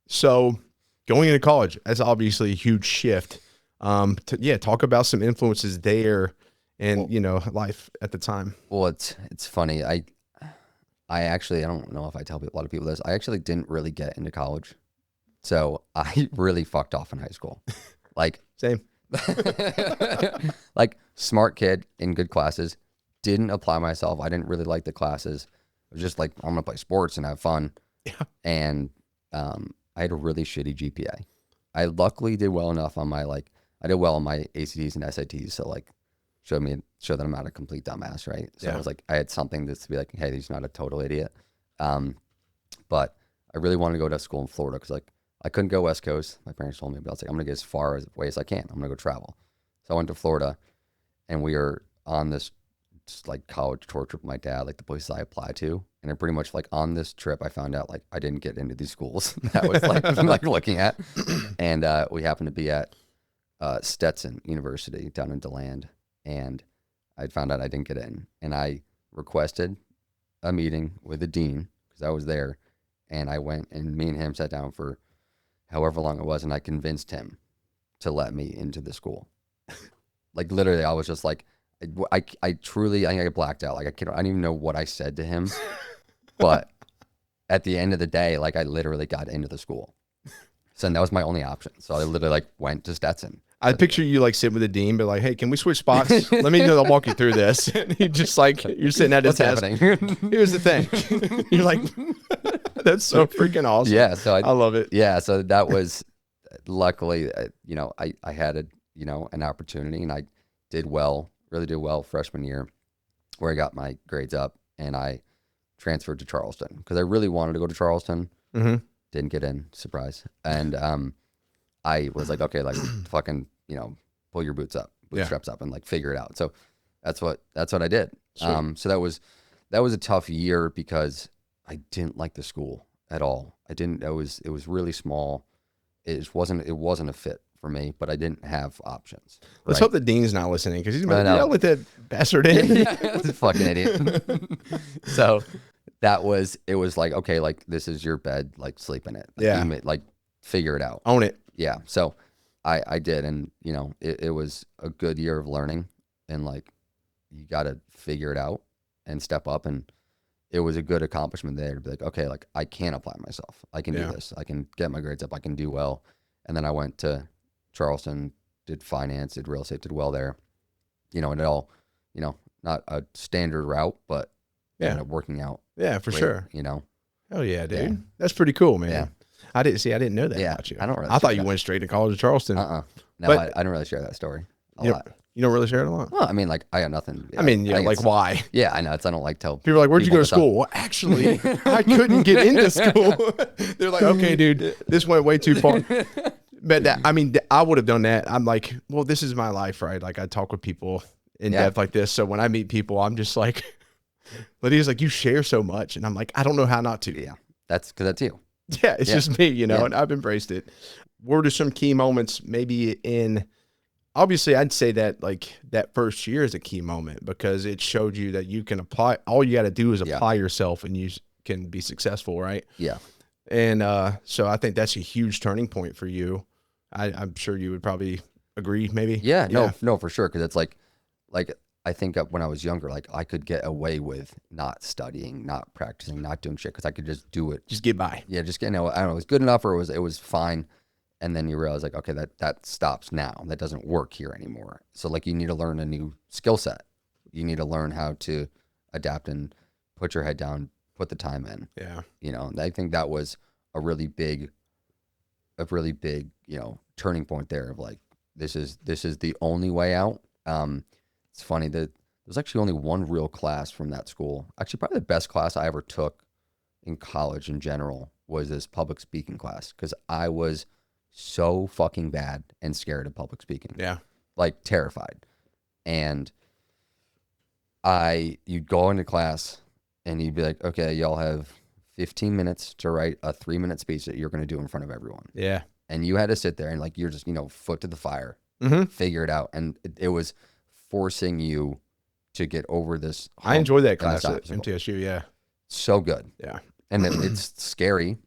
So going into college, that's obviously a huge shift. Talk about some influences there and, life at the time. Well, it's funny. I actually, I don't know if I tell a lot of people this. I actually didn't really get into college. So I really fucked off in high school. Like, same. Like, smart kid in good classes, didn't apply myself. I didn't really like the classes. It was just like, I'm going to play sports and have fun. Yeah. And I had a really shitty GPA. I luckily did well enough on I did well on my ACTs and SATs. So, like, show that I'm not a complete dumbass, right? So I was like, I had something to be like, hey, he's not a total idiot. But I really wanted to go to school in Florida because like I couldn't go West Coast. My parents told me, but I was like, I'm gonna get as far away as I can. I'm gonna go travel. So I went to Florida, and we were on this just like college tour trip with my dad, like the places I applied to. And then pretty much like on this trip, I found out like I didn't get into these schools that I was like looking at, and we happened to be at Stetson University down in DeLand. And I found out I didn't get in, and I requested a meeting with the dean because I was there, and I went and me and him sat down for however long it was, and I convinced him to let me into the school. Like literally, I was just like, I truly, I blacked out. Like I don't even know what I said to him, but at the end of the day, like I literally got into the school. So that was my only option. So I literally like went to Stetson. I picture you like sitting with the dean, but like, hey, can we switch spots? Let me know. I'll walk you through this. And he just like, you're sitting at his desk. Here's the thing. You're like, that's so freaking awesome. Yeah. So I love it. Yeah. So that was luckily, I had an opportunity, and I really did well freshman year where I got my grades up, and I transferred to Charleston because I really wanted to go to Charleston. Didn't get in, surprise. And, I was like, okay, like fucking, pull your bootstraps up and like figure it out. So that's what I did. Sweet. So that was a tough year because I didn't like the school at all. It was really small. It wasn't a fit for me, but I didn't have options. Let's hope the dean's not listening because he's going to let that bastard in. Yeah, that's a fucking idiot. So it was like, okay, like this is your bed, like sleep in it. Like, Yeah. like figure it out. Own it. Yeah. So I did. And, you know, it was a good year of learning, and like, you got to figure it out and step up. And it was a good accomplishment there to be like, okay, like I can apply myself. I can do this. I can get my grades up. I can do well. And then I went to Charleston, did finance, did real estate, did well there, you know, and it all, you know, not a standard route, but ended up working out. Yeah, for sure. You know? Oh yeah, dude. Yeah. That's pretty cool, man. Yeah. I didn't know that about you. I don't really I thought you went straight to college in Charleston. No, but I don't really share that story a lot. You don't really share it a lot? Well, I mean, like, I got nothing. I mean, yeah, like why? Yeah, I know. I don't like tell people are like, where'd you go to school? Well, actually, I couldn't get into school. They're like, okay, dude, this went way too far. But that, I mean, I would have done that. I'm like, well, this is my life, right? Like, I talk with people in depth like this. So when I meet people, I'm just like, Lydia's like, you share so much. And I'm like, I don't know how not to. Yeah, that's because that's you. Yeah, it's just me, you know, and I've embraced it. What are some key moments maybe in, obviously I'd say that like that first year is a key moment because it showed you that you can apply, all you got to do is apply yourself and you can be successful, right? Yeah. And so I think that's a huge turning point for you. I'm sure you would probably agree maybe. Yeah, no, for sure. Cause it's like I think when I was younger, like I could get away with not studying, not practicing, not doing shit. Cause I could just do it. Just get by. Yeah. Just get, I don't know, it was good enough or it was fine. And then you realize like, okay, that stops now. That doesn't work here anymore. So like you need to learn a new skill set. You need to learn how to adapt and put your head down, put the time in. Yeah. You know, and I think that was a really big, you know, turning point there of like, this is the only way out. It's funny that there's actually only one real class from that school. Actually, probably the best class I ever took in college in general was this public speaking class. Cause I was so fucking bad and scared of public speaking. Yeah. Like terrified. And you'd go into class and you'd be like, okay, y'all have 15 minutes to write a 3-minute speech that you're going to do in front of everyone. Yeah. And you had to sit there and like, you're just, you know, foot to the fire, figure it out. And it was forcing you to get over this. I enjoyed that class at MTSU. Yeah. So good. Yeah. And it's scary,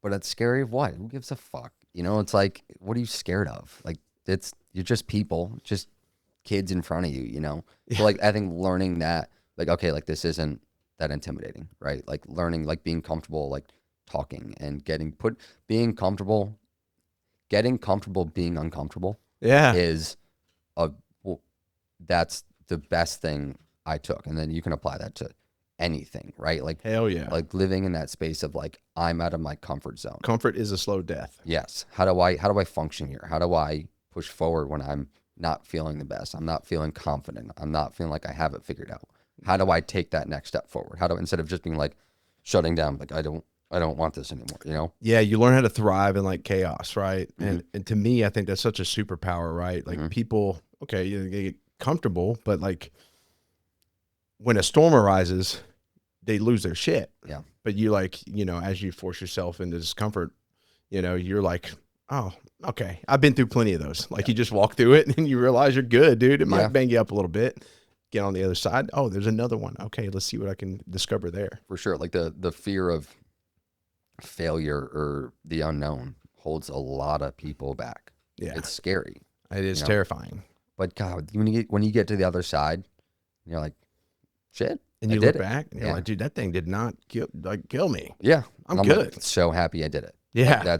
but it's scary of what? Who gives a fuck? You know, it's like, what are you scared of? Like, you're just people, just kids in front of you, you know? Yeah. So, like, I think learning that, like, okay, like, this isn't that intimidating, right? Like, learning, like, being comfortable, like, talking and being comfortable being uncomfortable. Yeah. That's the best thing I took. And then you can apply that to anything, right? Like, hell yeah. Like living in that space of like, I'm out of my comfort zone. Comfort is a slow death. Yes. How do I function here? How do I push forward when I'm not feeling the best? I'm not feeling confident. I'm not feeling like I have it figured out. How do I take that next step forward? Instead of just being like shutting down, like, I don't want this anymore, you know? Yeah. You learn how to thrive in like chaos, right? Mm-hmm. And to me, I think that's such a superpower, right? Like people, okay, you get comfortable, but like when a storm arises, they lose their shit. Yeah. But you like, you know, as you force yourself into discomfort, you know, you're like, oh, okay. I've been through plenty of those. Like you just walk through it and you realize you're good, dude. It might bang you up a little bit. Get on the other side. Oh, there's another one. Okay. Let's see what I can discover there. For sure. Like the fear of failure or the unknown holds a lot of people back. Yeah. It's scary. It is terrifying. But God, when you get to the other side, you're like, shit. And you look back and you're like, dude, that thing did not kill me. Yeah. I'm good. Like, so happy I did it. Yeah.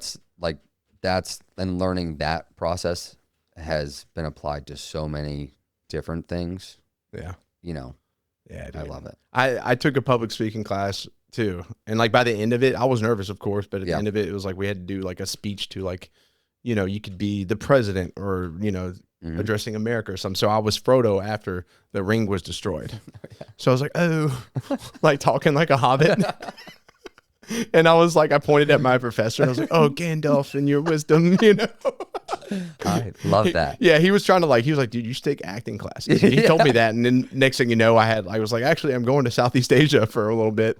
And learning that process has been applied to so many different things. Yeah. You know, yeah, dude. I love it. I took a public speaking class too. And like by the end of it, I was nervous, of course, but at the end of it, it was like we had to do like a speech to like, you know, you could be the president or, you know, addressing America or something. So I was Frodo after the ring was destroyed. So I was like, oh, like talking like a hobbit. And I was like, I pointed at my professor and I was like, oh, Gandalf and your wisdom, you know. I love that. Yeah, he was trying to he was like, dude, you should take acting classes. He told me that. And then next thing you know, I was like, actually, I'm going to Southeast Asia for a little bit,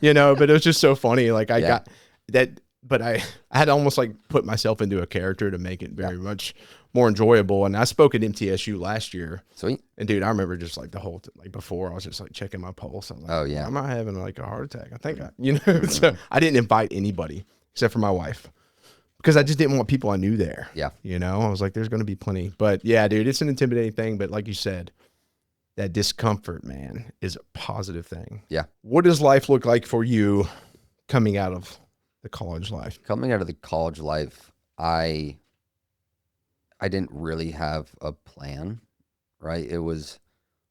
you know, but it was just so funny. Like I got that but I had to almost like put myself into a character to make it very much more enjoyable. And I spoke at MTSU last year. Sweet. And dude, I remember just like the whole, like before I was just like checking my pulse. I was like, Oh yeah. I'm not having like a heart attack. I think so I didn't invite anybody except for my wife because I just didn't want people I knew there. Yeah. I was like, there's going to be plenty, but yeah, dude, it's an intimidating thing. But like you said, that discomfort, man, is a positive thing. Yeah. What does life look like for you coming out of the college life? Coming out of the college life, I didn't really have a plan, right? It was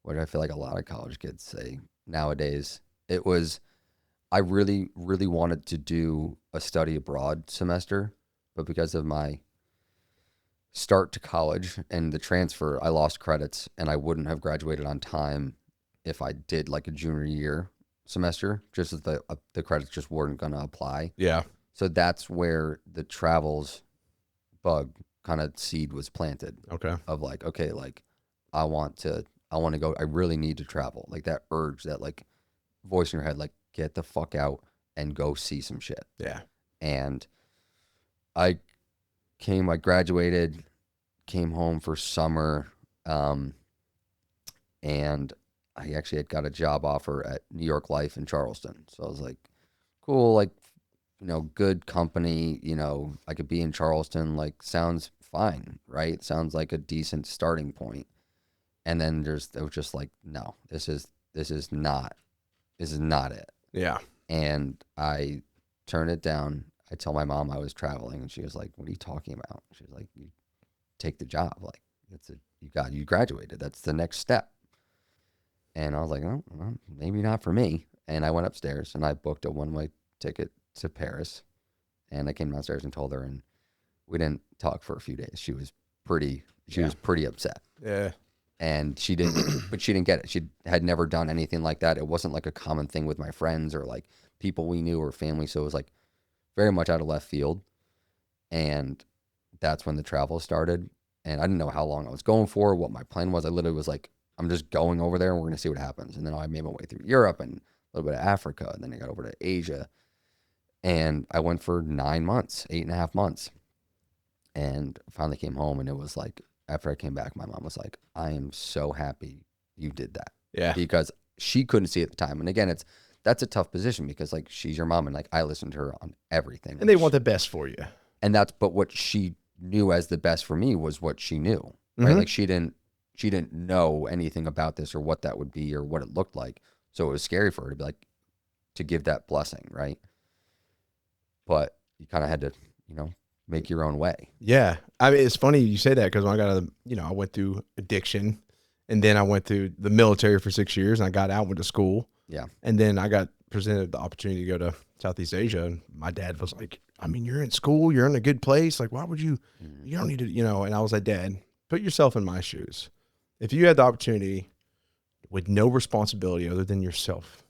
what I feel like a lot of college kids say nowadays. It was, I really, really wanted to do a study abroad semester, but because of my start to college and the transfer, I lost credits and I wouldn't have graduated on time if I did like a junior year semester, just as the credits just weren't going to apply. Yeah. So that's where the travels bug kind of seed was planted. Okay. Of like, okay, like I want to go, I really need to travel. Like that urge, that like voice in your head, like get the fuck out and go see some shit. Yeah. And I graduated, came home for summer, and I actually had got a job offer at New York Life in Charleston. So I was like, cool, like, good company, I could be in Charleston, like sounds fine, right? Sounds like a decent starting point. And then it was just like, no, this is not it. Yeah. And I turned it down. I tell my mom I was traveling, and she was like, "What are you talking about?" She was like, "You take the job. Like you graduated. That's the next step." And I was like, "Oh, well, maybe not for me." And I went upstairs and I booked a one-way ticket to Paris. And I came downstairs and told her, and we didn't talk for a few days. She was pretty upset. Yeah. And she didn't, but she didn't get it. She had never done anything like that. It wasn't like a common thing with my friends or like people we knew or family. So it was like very much out of left field. And that's when the travel started. And I didn't know how long I was going for, what my plan was. I literally was like, I'm just going over there and we're going to see what happens. And then I made my way through Europe and a little bit of Africa. And then I got over to Asia. And I went for 9 months, 8.5 months. And finally came home, and it was like, after I came back, my mom was like, I am so happy you did that. Yeah. Because she couldn't see at the time. And again, that's a tough position because like she's your mom and like I listened to her on everything. And they want the best for you. And but what she knew as the best for me was what she knew. Right? Mhm. Like she didn't know anything about this or what that would be or what it looked like. So it was scary for her to be like, to give that blessing, right? But you kind of had to, make your own way. Yeah. I mean, it's funny you say that because when I went through addiction, and then I went through the military for 6 years, and I got out, went to school. Yeah. And then I got presented the opportunity to go to Southeast Asia. And my dad was like, I mean, you're in school, you're in a good place. Like, why would you don't need to, and I was like, Dad, put yourself in my shoes. If you had the opportunity with no responsibility other than yourself,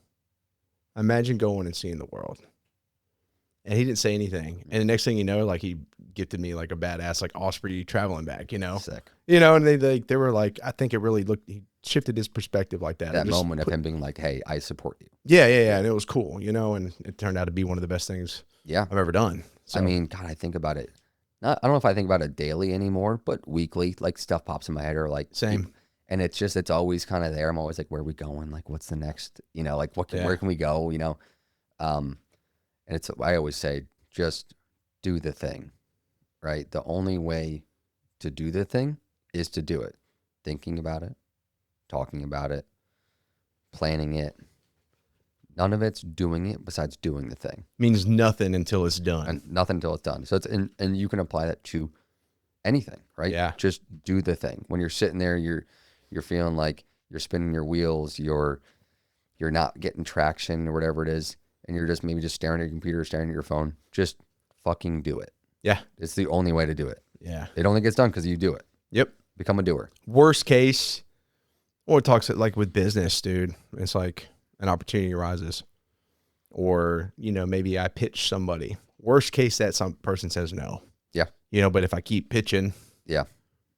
imagine going and seeing the world. And he didn't say anything. And the next thing you know, like he gifted me like a badass, like Osprey traveling bag, Sick. And they were like, I think it really he shifted his perspective like that. That moment of him being like, hey, I support you. Yeah. And it was cool, and it turned out to be one of the best things I've ever done. So, I mean, God, I think about it. I don't know if I think about it daily anymore, but weekly, like stuff pops in my head or like same. And it's always kind of there. I'm always like, where are we going? Like, what's the next, like where can we go? And I always say, just do the thing, right? The only way to do the thing is to do it. Thinking about it, talking about it, planning it. None of it's doing it besides doing the thing. Means nothing until it's done. And nothing until it's done. So and you can apply that to anything, right? Yeah. Just do the thing. When you're sitting there, you're feeling like you're spinning your wheels, you're not getting traction or whatever it is. And you're just maybe just staring at your computer, staring at your phone, just fucking do it. Yeah. It's the only way to do it. Yeah. It only gets done because you do it. Yep. Become a doer. Worst case, or it talks like with business, dude. It's like an opportunity arises. Or, maybe I pitch somebody. Worst case that some person says no. Yeah. But if I keep pitching, yeah,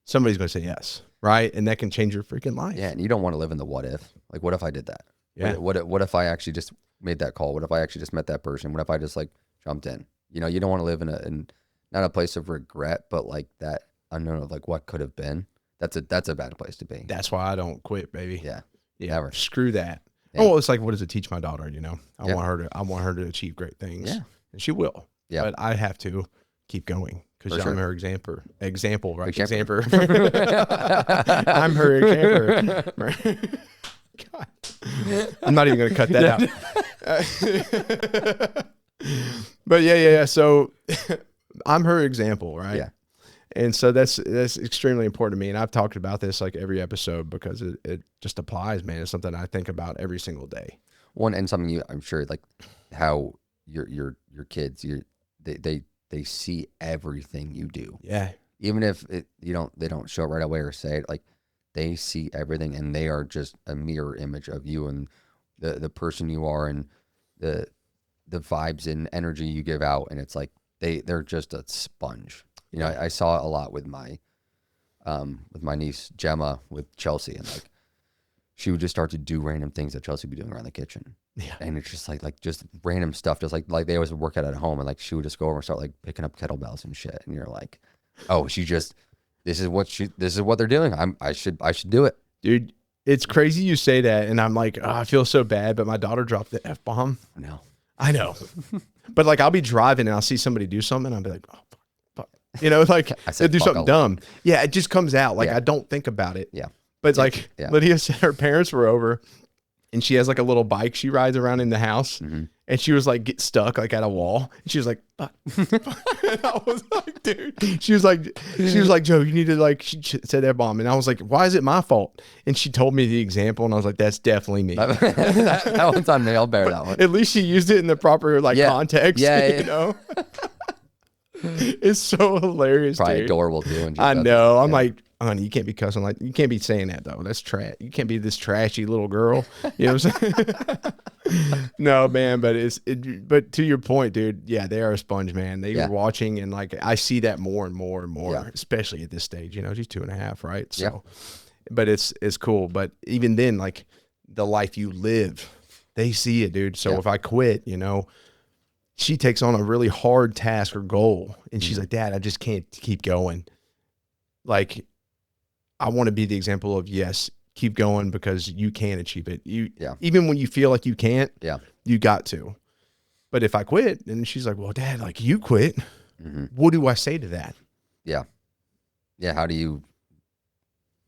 somebody's going to say yes. Right. And that can change your freaking life. Yeah. And you don't want to live in the what if. Like, what if I did that? Yeah. What if I actually just made that call? What if I actually just met that person? What if I just like jumped in? You know, you don't want to live in not a place of regret, but like that unknown of like what could have been. That's a bad place to be. That's why I don't quit, baby. Yeah. Yeah. Never. Screw that. Yeah. Oh, it's like, what does it teach my daughter? You know, I Yeah. want her to achieve great things. Yeah. And she will. Yeah. But I have to keep going because For I'm sure. her example, right? Example. I'm her example. Right? God. I'm not even going to cut that out. But yeah. So I'm her example, right? Yeah. And so that's extremely important to me. And I've talked about this like every episode because it just applies, man. It's something I think about every single day. One, and something I'm sure like how your kids, they see everything you do. Yeah. Even if they don't show it right away or say it, like they see everything, and they are just a mirror image of you and the person you are and the vibes and energy you give out. And it's like they're just a sponge. You know, I saw it a lot with my niece Gemma with Chelsea, and like she would just start to do random things that Chelsea would be doing around the kitchen. Yeah. And it's just like just random stuff, just like they always work out at home, and like she would just go over and start like picking up kettlebells and shit. And you're like, oh, this is what they're doing. I should do it. Dude, it's crazy you say that. And I'm like, oh, I feel so bad, but my daughter dropped the F-bomb. No. I know. But like I'll be driving and I'll see somebody do something and I'll be like, oh, fuck. You know, like they do something dumb. Yeah, it just comes out. Like I don't think about it. Yeah. But like Lydia said her parents were over and she has like a little bike she rides around in the house. Mm-hmm. And she was like, get stuck like at a wall. And she was like, fuck. And I was like, dude, she was like, Joe, you need to like, she said F-bomb. And I was like, why is it my fault? And she told me the example. And I was like, that's definitely me. that one's on me. I'll bear that one. At least she used it in the proper like context. Yeah. You know? It's so hilarious. Probably dude. Adorable too. I know. I'm like, honey, you can't be cussing like, you can't be saying that though. That's trash. You can't be this trashy little girl. You know what I'm saying? No, man, but but to your point, dude, yeah, they are a sponge, man. They were watching, and like I see that more and more and more, especially at this stage. You know, she's 2.5, right? So, but it's cool. But even then, like the life you live, they see it, dude. So if I quit, you know, she takes on a really hard task or goal, and she's like, Dad, I just can't keep going. Like, I want to be the example of, yes, keep going because you can achieve it. Even when you feel like you can't, you got to. But if I quit, and she's like, well, Dad, like you quit, what do I say to that? Yeah. Yeah. How do you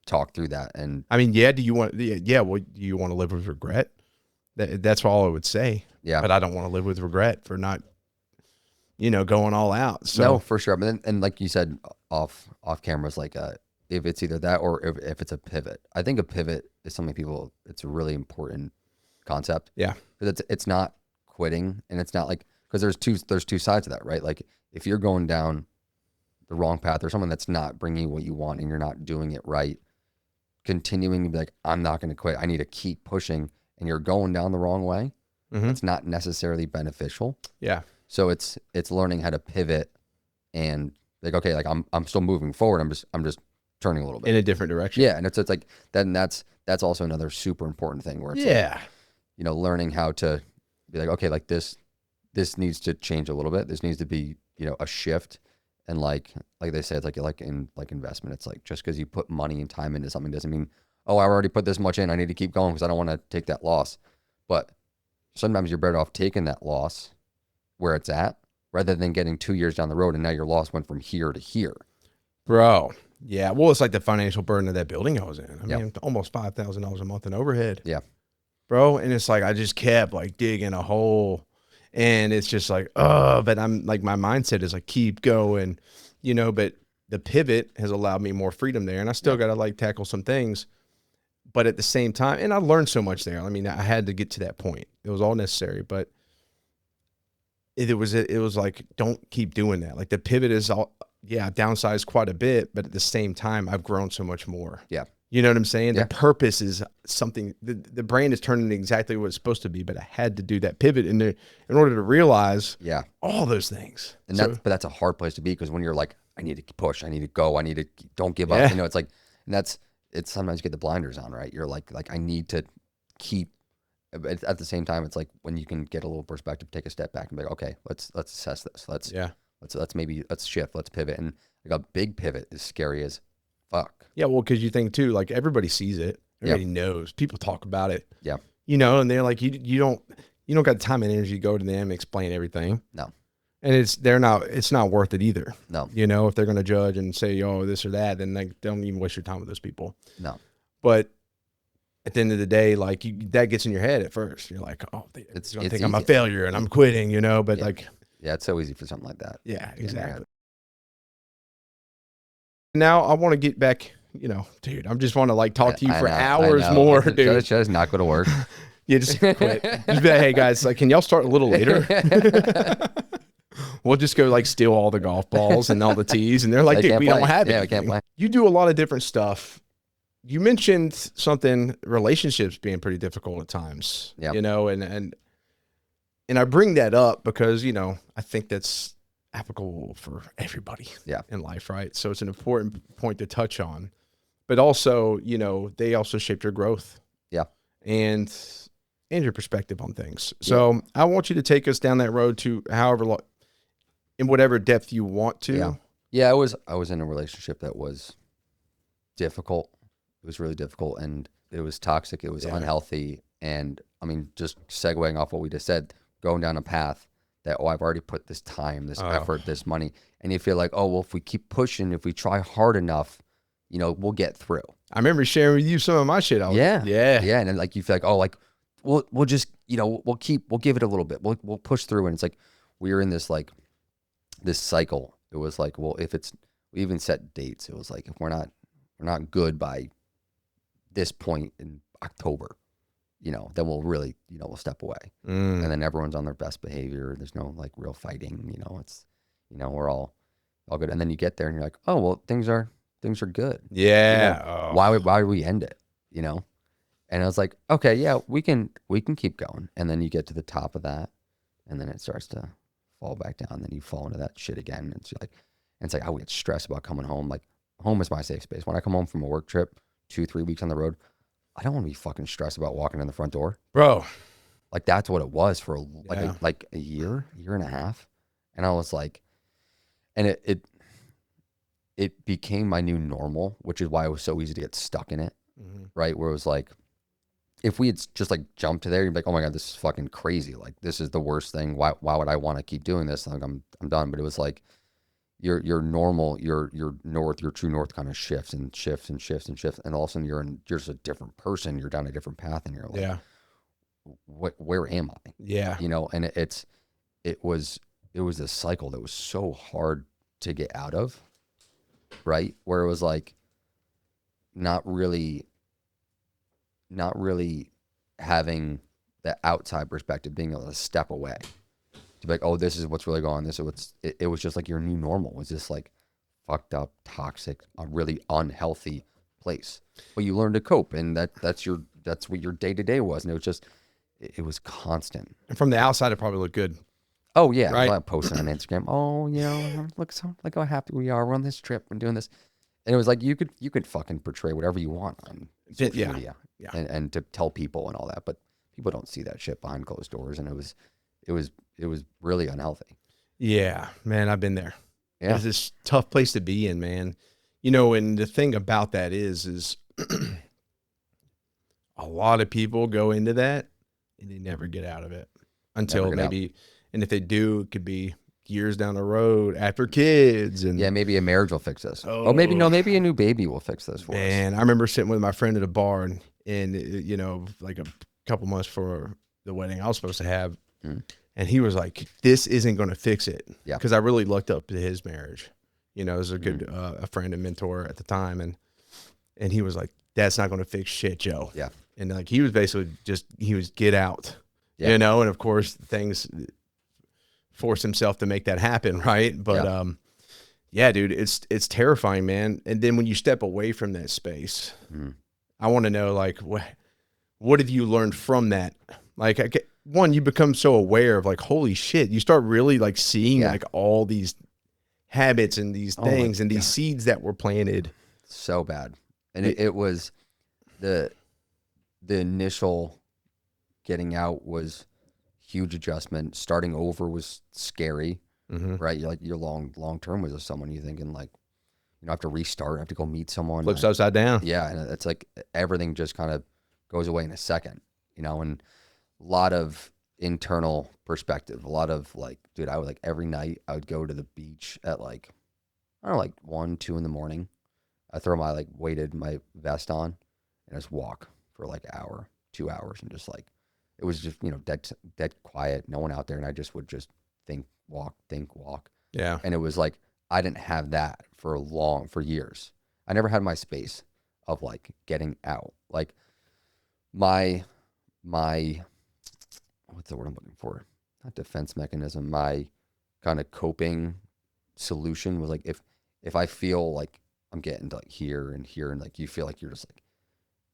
talk through that? And I mean, do you want, well, do you want to live with regret? That's all I would say. Yeah. But I don't want to live with regret for not, you know, going all out. So no, for sure. But then, and like you said, off cameras, like, if it's either that or if it's a pivot. I think a pivot is something it's a really important concept. Yeah. Because it's not quitting, and it's not like, because there's two sides to that, right? Like if you're going down the wrong path or someone that's not bringing you what you want and you're not doing it right, continuing to be like, I'm not going to quit. I need to keep pushing, and you're going down the wrong way. It's not necessarily beneficial. Yeah. So it's learning how to pivot and like, okay, like I'm still moving forward. I'm just turning a little bit in a different direction. Yeah. And it's like, then that's also another super important thing where it's like, you know, learning how to be like, okay, like this needs to change a little bit. This needs to be, you know, a shift. And like they say, it's like in like investment, it's like, just because you put money and time into something doesn't mean, oh, I already put this much in, I need to keep going because I don't want to take that loss. But sometimes you're better off taking that loss where it's at rather than getting 2 years down the road and now your loss went from here to here. Bro. Yeah. Well, it's like the financial burden of that building I was in. I mean, almost $5,000 a month in overhead. Yeah. Bro. And it's like, I just kept like digging a hole, and it's just like, oh, but I'm like, my mindset is like, keep going, you know, but the pivot has allowed me more freedom there. And I still got to like tackle some things, but at the same time, and I learned so much there. I mean, I had to get to that point. It was all necessary, but it was like, don't keep doing that. Like the pivot is all, I've downsized quite a bit, but at the same time, I've grown so much more. Yeah. You know what I'm saying? Yeah. The purpose is something, the brand is turning exactly what it's supposed to be, but I had to do that pivot in order to realize all those things. And but that's a hard place to be, because when you're like, I need to push, I need to go, don't give up. You know, it's like, and it's sometimes you get the blinders on, right? You're like I need to keep But at the same time, it's like when you can get a little perspective, take a step back and be like, okay, let's assess this. Let's shift, let's pivot. And like a big pivot is scary as fuck. Yeah, well, because you think too, like everybody sees it, everybody knows, people talk about it. Yeah. You know, and they're like, you don't got the time and energy to go to them and explain everything. No. And it's not worth it either. No. You know, if they're going to judge and say, oh, this or that, then like, don't even waste your time with those people. No. But at the end of the day, like that gets in your head at first. You're like, oh, it's going to think I'm a failure and I'm quitting, you know, but like. Yeah, it's so easy for something like that. Yeah, exactly. Now I want to get back, you know, dude, I just want to like talk to you for hours more, dude. Just not go to work. Yeah, just quit. Just be like, hey guys, like, can y'all start a little later? We'll just go like steal all the golf balls and all the tees. And they're like, dude, we don't have it. Yeah, we can't play. You do a lot of different stuff. You mentioned something, relationships being pretty difficult at times, you know, and I bring that up because, you know, I think that's applicable for everybody in life, right? So it's an important point to touch on, but also, you know, they also shaped your growth. Yeah. And your perspective on things. So I want you to take us down that road to however in whatever depth you want to. Yeah. I was in a relationship that was difficult. It was really difficult and it was toxic. It was unhealthy. And I mean, just segueing off what we just said, going down a path that, I've already put this time, this effort, this money. And you feel like, well, if we keep pushing, if we try hard enough, you know, we'll get through. I remember sharing with you some of my shit. Yeah. And then like, you feel like, we'll just, you know, we'll give it a little bit. We'll push through. And it's like, we were in this, like this cycle. It was like, well, we even set dates. It was like, if we're not good by this point in October, you know, then we'll really, you know, we'll step away. And then everyone's on their best behavior. There's no like real fighting, you know, it's, you know, we're all good. And then you get there and you're like, oh, well, things are good. Yeah. You know, why would we end it? You know? And I was like, okay, yeah, we can keep going. And then you get to the top of that and then it starts to fall back down. Then you fall into that shit again. And it's like, I would get stressed about coming home. Like home is my safe space. When I come home from a work trip, 2-3 weeks on the road, I don't want to be fucking stressed about walking in the front door. Bro. Like that's what it was for like a year and a half. And I was like, and it became my new normal, which is why it was so easy to get stuck in it. Right. Where it was like, if we had just like jumped to there, you'd be like, oh my God, this is fucking crazy. Like this is the worst thing. Why would I want to keep doing this? Like I'm done. But it was like your normal, your true north kind of shifts. And all of a sudden you're just a different person. You're down a different path and you're like, where am I? Yeah. You know, and it was a cycle that was so hard to get out of. Right. Where it was like, not really having that outside perspective, being able to step away to be like, oh, this is what's really going on. This is what's, it was just like your new normal was this like fucked up, toxic, a really unhealthy place. But you learn to cope, and that's what your day to day was. And it was just, it was constant. And from the outside, it probably looked good. Oh yeah. Right. Like posting on Instagram. Oh, you know, look how happy we are. We're on this trip and doing this. And it was like, you could fucking portray whatever you want on social media and to tell people and all that, but people don't see that shit behind closed doors. And it was really unhealthy. Yeah, man, I've been there. Yeah. It's this tough place to be in, man. You know, and the thing about that is a lot of people go into that and they never get out of it until maybe, and if they do, it could be years down the road after kids. And maybe a marriage will fix this. Oh, maybe a new baby will fix this for us. And I remember sitting with my friend at a bar and you know, like a couple months for the wedding I was supposed to have. And he was like, this isn't going to fix it. Yeah. Cause I really looked up to his marriage, you know, as a good, a friend and mentor at the time. And he was like, that's not going to fix shit, Joe. Yeah. And like, he was basically he was get out, you know? And of course things force himself to make that happen. Right. But, yeah, dude, it's terrifying, man. And then when you step away from that space, I want to know, like, what have you learned from that? Like, one, you become so aware of like, holy shit, you start really like seeing like all these habits and these things and these seeds that were planted. So bad. And it was the initial getting out was huge adjustment. Starting over was scary, right? You're like, your long term was with someone, you're thinking like, I have to restart, I have to go meet someone. Flips upside down. Yeah, and it's like everything just kind of goes away in a second, and a lot of internal perspective, a lot of like, dude, I would like every night I would go to the beach at like, I don't know, like 1, 2 in the morning. I throw my like my vest on and just walk for like an hour, 2 hours, and just like, it was just, dead quiet, no one out there. And I just would just think, walk. Yeah. And it was like, I didn't have that for years. I never had my space of like getting out. Like my, what's the word I'm looking for? Not defense mechanism. My kind of coping solution was like, if I feel like I'm getting to like here and like you feel like you're just like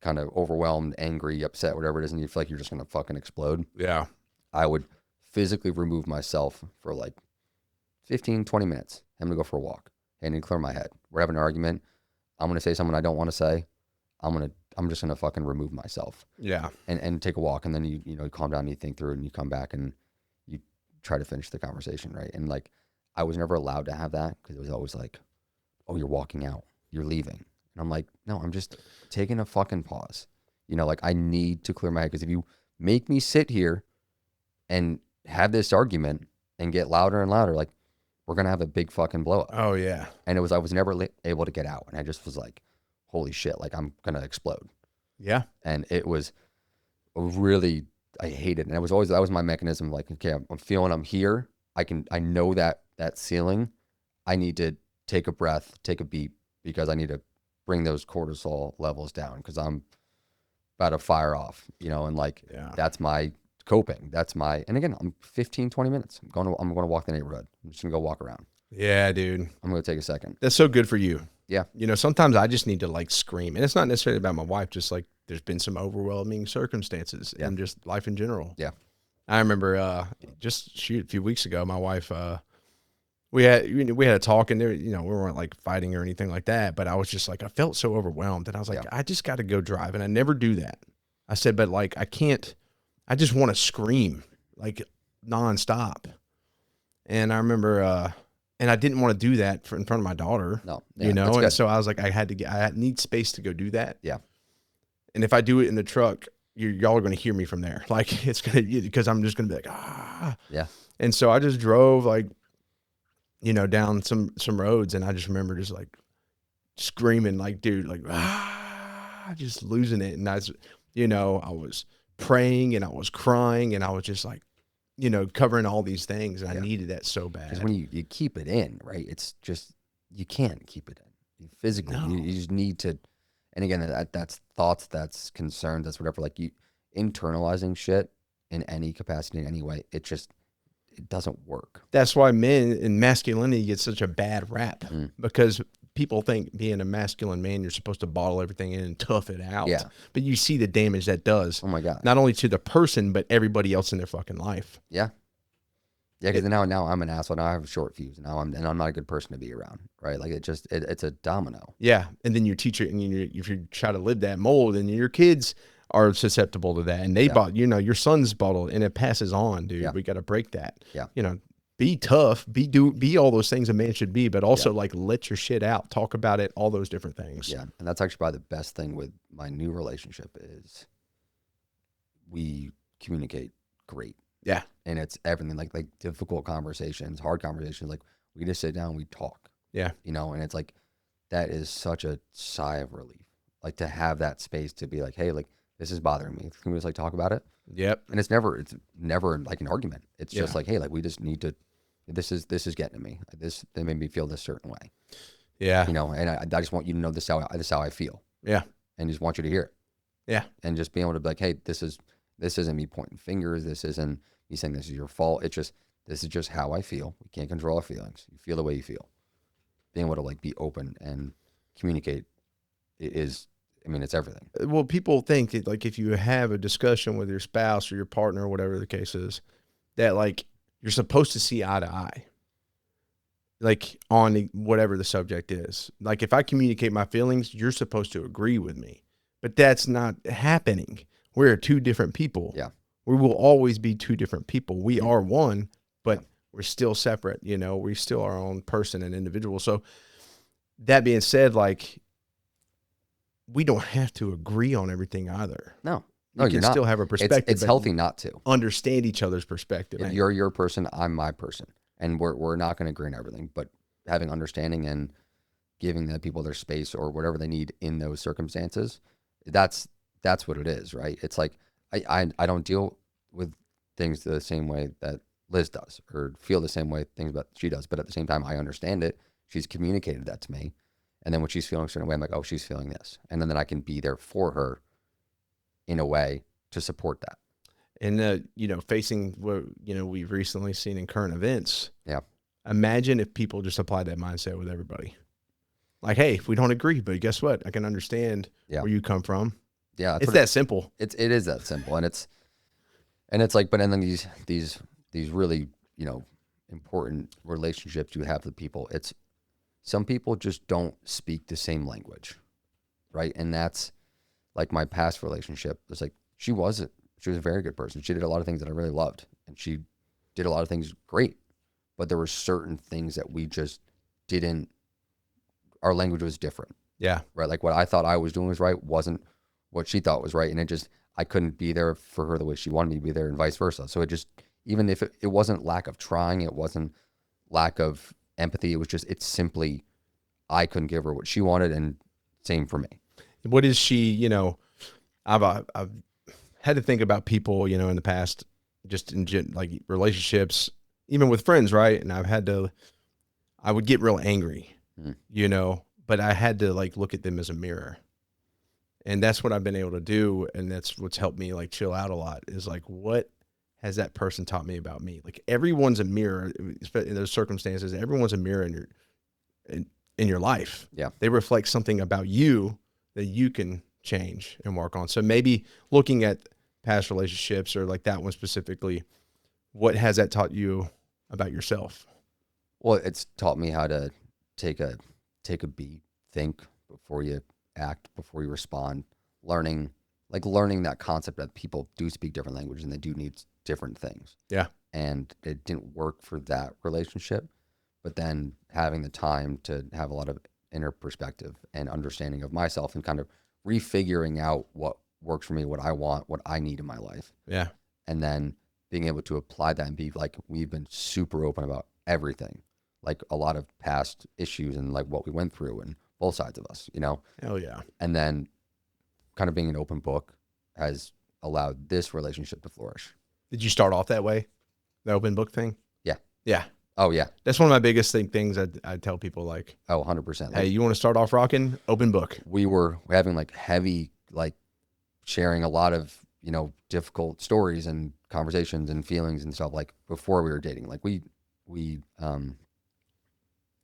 kind of overwhelmed, angry, upset, whatever it is, and you feel like you're just gonna fucking explode. Yeah. I would physically remove myself for like 15, 20 minutes. I'm gonna go for a walk and clear my head. We're having an argument. I'm gonna say something I don't want to say. I'm just gonna fucking remove myself. Yeah. And take a walk, and then you calm down and you think through it and you come back and you try to finish the conversation, right? And like, I was never allowed to have that because it was always like, oh, you're walking out, you're leaving. And I'm like, no, I'm just taking a fucking pause. Like, I need to clear my head, because if you make me sit here and have this argument and get louder and louder, like, we're going to have a big fucking blow up. Oh, yeah. And I was never able to get out. And I just was like, holy shit, like, I'm going to explode. Yeah. And it was really, I hated it. And that was my mechanism. Like, okay, I'm feeling I'm here. I know that ceiling. I need to take a breath, take a beat, because I need to bring those cortisol levels down, because I'm about to fire off, and like, that's my coping. And again, I'm 15, 20 minutes. I'm going to walk the neighborhood. I'm just going to go walk around. Yeah, dude. I'm going to take a second. That's so good for you. Yeah. Sometimes I just need to like scream, and it's not necessarily about my wife, just like there's been some overwhelming circumstances and just life in general. Yeah. I remember a few weeks ago, my wife, we had a talk, and there, we weren't like fighting or anything like that, but I was just like, I felt so overwhelmed, and I was like, I just got to go drive. And I never do that. I said, but like, I just want to scream like nonstop. And I remember, and I didn't want to do that in front of my daughter. No, yeah, and so I was like, I need space to go do that. Yeah. And if I do it in the truck, y'all are going to hear me from there. Like, it's going to, because I'm just going to be like, ah. Yeah. And so I just drove like, down some roads, and I just remember just like screaming, like, dude, like, just losing it. And I was praying, and I was crying, and I was just like, covering all these things, and I needed that so bad. Because when you keep it in, right, it's just, you can't keep it in. You physically, you just need to, and again, that's thoughts, that's concerns, that's whatever, like, you internalizing shit in any capacity, in any way, it doesn't work. That's why men and masculinity get such a bad rap, because people think being a masculine man, you're supposed to bottle everything in and tough it out. Yeah. But you see the damage that does. Oh my God. Not only to the person, but everybody else in their fucking life. Yeah. Yeah, because now I'm an asshole. Now I have a short fuse. Now I'm not a good person to be around, right? Like, it's a domino. Yeah, and then you teach it, and if you try to live that mold, and your kids are susceptible to that, and they your son's bottled, and it passes on, dude. Yeah. We got to break that. Yeah. Be tough, be all those things a man should be, but also like let your shit out, talk about it, all those different things. Yeah, and that's actually probably the best thing with my new relationship is we communicate great. Yeah. And it's everything, like difficult conversations, hard conversations, like we just sit down and we talk. Yeah. And it's like, that is such a sigh of relief. Like, to have that space to be like, hey, like, this is bothering me. Can we just like talk about it? Yep. And it's never like an argument. It's just like, hey, like, we just need to, this is getting to me. They made me feel this certain way. Yeah. And I just want you to know this is how I feel. Yeah. And just want you to hear it. Yeah. And just being able to be like, hey, this isn't me pointing fingers. This isn't me saying this is your fault. This is just how I feel. We can't control our feelings. You feel the way you feel. Being able to like be open and communicate it's everything. Well, people think that, like, if you have a discussion with your spouse or your partner or whatever the case is, that like you're supposed to see eye to eye, like on whatever the subject is. Like, if I communicate my feelings, you're supposed to agree with me, but that's not happening. We're two different people. Yeah. We will always be two different people. We are one, but we're still separate. You know, we still our own person and individual. So that being said, like, we don't have to agree on everything either. No, We you're can not. still have a perspective. It's healthy not to. Understand each other's perspective. If you're your person, I'm my person, and we're not going to agree on everything, but having understanding and giving the people their space or whatever they need in those circumstances, that's what it is, right? It's like I don't deal with things the same way that Liz does, or feel the same way things that she does, but at the same time, I understand it. She's communicated that to me, and then when she's feeling a certain way, I'm like, oh, she's feeling this, and then I can be there for her in a way to support that. And, you know, facing what, you know, we've recently seen in current events. Yeah. Imagine if people just applied that mindset with everybody. Like, hey, if we don't agree, but guess what? I can understand where you come from. Yeah. It's that simple. It is that simple. And it's like, but and then these really, you know, important relationships you have with people, it's some people just don't speak the same language. Right. And that's like my past relationship. It's like, she was a very good person. She did a lot of things that I really loved, and she did a lot of things great, but there were certain things that we just didn't, our language was different. Yeah. Right. Like what I thought I was doing was right wasn't what she thought was right. And I couldn't be there for her the way she wanted me to be there, and vice versa. So even if it wasn't lack of trying, it wasn't lack of empathy. It was just, it's simply, I couldn't give her what she wanted, and same for me. What is she, you know, I've had to think about people, you know, in the past, just in like relationships, even with friends, right? And I would get real angry, you know, but I had to like look at them as a mirror. And that's what I've been able to do. And that's what's helped me like chill out a lot, is like, what has that person taught me about me? Like, everyone's a mirror in those circumstances. Everyone's a mirror in your life. Yeah. They reflect something about you that you can change and work on. So maybe looking at past relationships, or like that one specifically, what has that taught you about yourself? Well, it's taught me how to take a beat, think before you act, before you respond, learning that concept that people do speak different languages and they do need different things. Yeah. And it didn't work for that relationship, but then having the time to have a lot of inner perspective and understanding of myself, and kind of refiguring out what works for me, what I want, what I need in my life. Yeah. And then being able to apply that and be like, we've been super open about everything, like a lot of past issues and like what we went through, and both sides of us, you know? Hell yeah. And then kind of being an open book has allowed this relationship to flourish. Did you start off that way? The open book thing? Yeah. Yeah. Oh yeah. That's one of my biggest things I tell people, like, oh, 100%. hey, you want to start off rocking? Open book. We were having like heavy, like sharing a lot of, you know, difficult stories and conversations and feelings and stuff, like before we were dating. Like we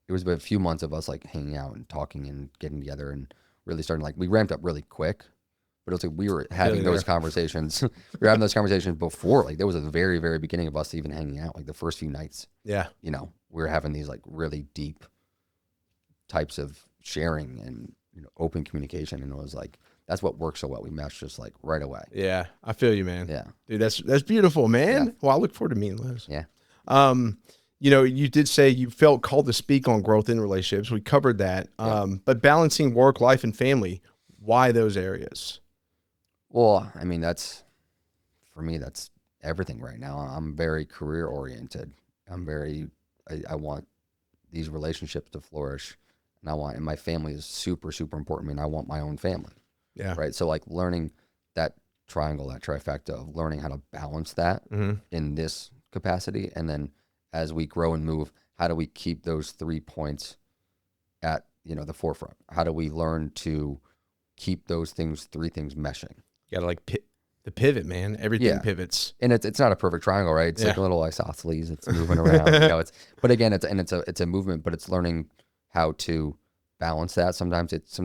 it was about a few months of us like hanging out and talking and getting together and really starting, like, we ramped up really quick, but it was like we were having those conversations. We were having those conversations before, like there was a very, very beginning of us even hanging out, like the first few nights. Yeah. You know, we were having these like really deep types of sharing and, you know, open communication. And it was like, that's what works so well. We meshed just like right away. Yeah. I feel you, man. Yeah. Dude, that's beautiful, man. Yeah. Well, I look forward to meeting Liz. Yeah. You know, you did say you felt called to speak on growth in relationships. We covered that. Yeah. But balancing work, life, and family, why those areas? Well, I mean, for me, that's everything right now. I'm very career oriented. I want these relationships to flourish, and my family is super, super important to me, and I want my own family. Yeah. Right. So like learning that triangle, that trifecta of learning how to balance that in this capacity. And then as we grow and move, how do we keep those 3 points at, you know, the forefront? How do we learn to keep those three things meshing? You gotta like the pivot, man. Everything pivots. And it's not a perfect triangle, right? It's like a little isosceles. It's moving around. You know, but again, it's a movement, but it's learning how to balance that. Sometimes it's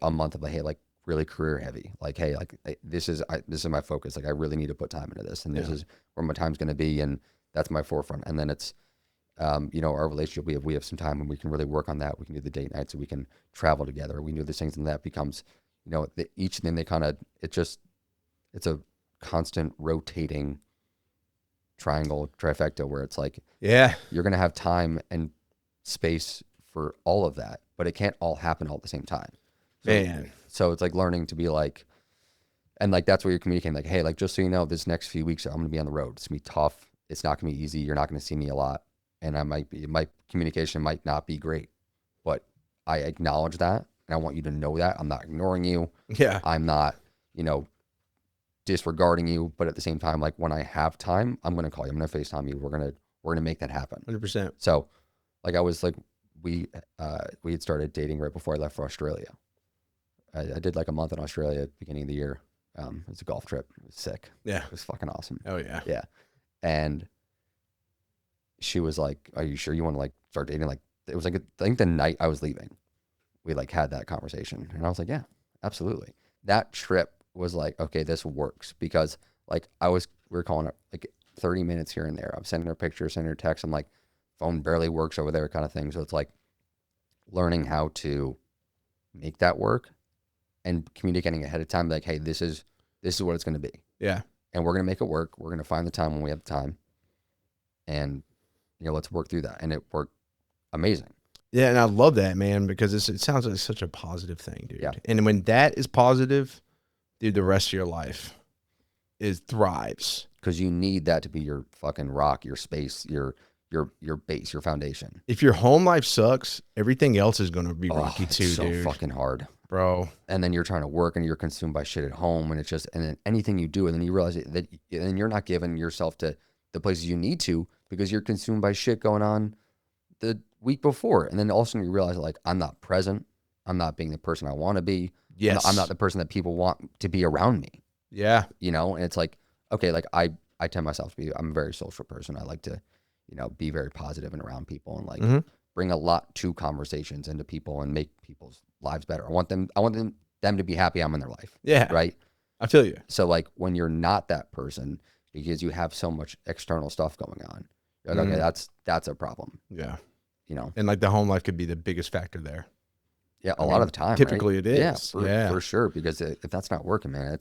a month of like, hey, like really career heavy. Like, hey, like this is my focus. Like I really need to put time into this, and this is where my time's going to be, and that's my forefront. And then it's, you know, our relationship. We have some time when we can really work on that. We can do the date nights, so we can travel together. We do these things, and that becomes, you know, each thing they kind of, it's a constant rotating triangle trifecta where it's like, Yeah. you're going to have time and space for all of that, but it can't all happen all at the same time. Man. So it's like learning to be like, and like, that's where you're communicating like, hey, like, just so you know, this next few weeks, I'm going to be on the road. It's going to be tough. It's not going to be easy. You're not going to see me a lot. And my communication might not be great, but I acknowledge that. And I want you to know that I'm not ignoring you. Yeah. I'm not, disregarding you. But at the same time, like when I have time, I'm going to call you. I'm going to FaceTime you. We're going to make that happen. 100%. So like I was like, we had started dating right before I left for Australia. I did like a month in Australia at the beginning of the year. It was a golf trip. It was sick. Yeah. It was fucking awesome. Oh yeah. Yeah. And she was like, are you sure you want to like start dating? Like, it was like, I think the night I was leaving, we like had that conversation. And I was like, yeah, absolutely. That trip was like, okay, this works, because like we were calling it like 30 minutes here and there. I'm sending her pictures, sending her texts. I'm like, phone barely works over there kind of thing. So it's like learning how to make that work and communicating ahead of time. Like, hey, this is what it's going to be. Yeah. And we're going to make it work. We're going to find the time when we have the time. And, let's work through that. And it worked amazing. Yeah, and I love that, man, because it sounds like such a positive thing, dude. Yeah. And when that is positive, dude, the rest of your life thrives. Because you need that to be your fucking rock, your space, your base, your foundation. If your home life sucks, everything else is going to be rocky too, it's so dude. fucking hard, bro. And then you're trying to work and you're consumed by shit at home, and and then anything you do, and then you realize that then you're not giving yourself to the places you need to because you're consumed by shit going on the week before. And then all of a sudden you realize like, I'm not present. I'm not being the person I want to be. Yes. I'm not the person that people want to be around me. Yeah. And it's like, okay, like I tend myself to be, I'm a very social person. I like to, be very positive and around people and like bring a lot to conversations and to people and make people's lives better. I want them to be happy I'm in their life. Yeah. Right. I feel you. So like when you're not that person because you have so much external stuff going on, you're like, okay, that's a problem. Yeah. And like the home life could be the biggest factor there. Yeah. A lot of the time. Typically right? it is. Yeah, for sure. Because if that's not working, man,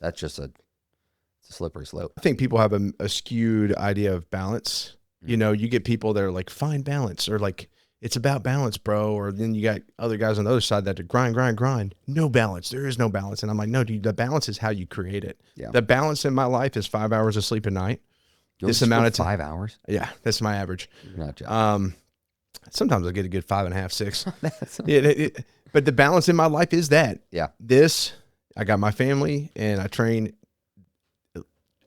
that's just it's a slippery slope. I think people have a skewed idea of balance. You get people that are like, find balance, or like, it's about balance, bro. Or then you got other guys on the other side that are grind. No balance. There is no balance. And I'm like, no, dude, the balance is how you create it. Yeah. The balance in my life is 5 hours of sleep a night. This amount of time. 5 hours? Yeah. That's my average. You're not joking. Sometimes I get a good 5.5, 6. Yeah. But the balance in my life is that. Yeah. I got my family and I train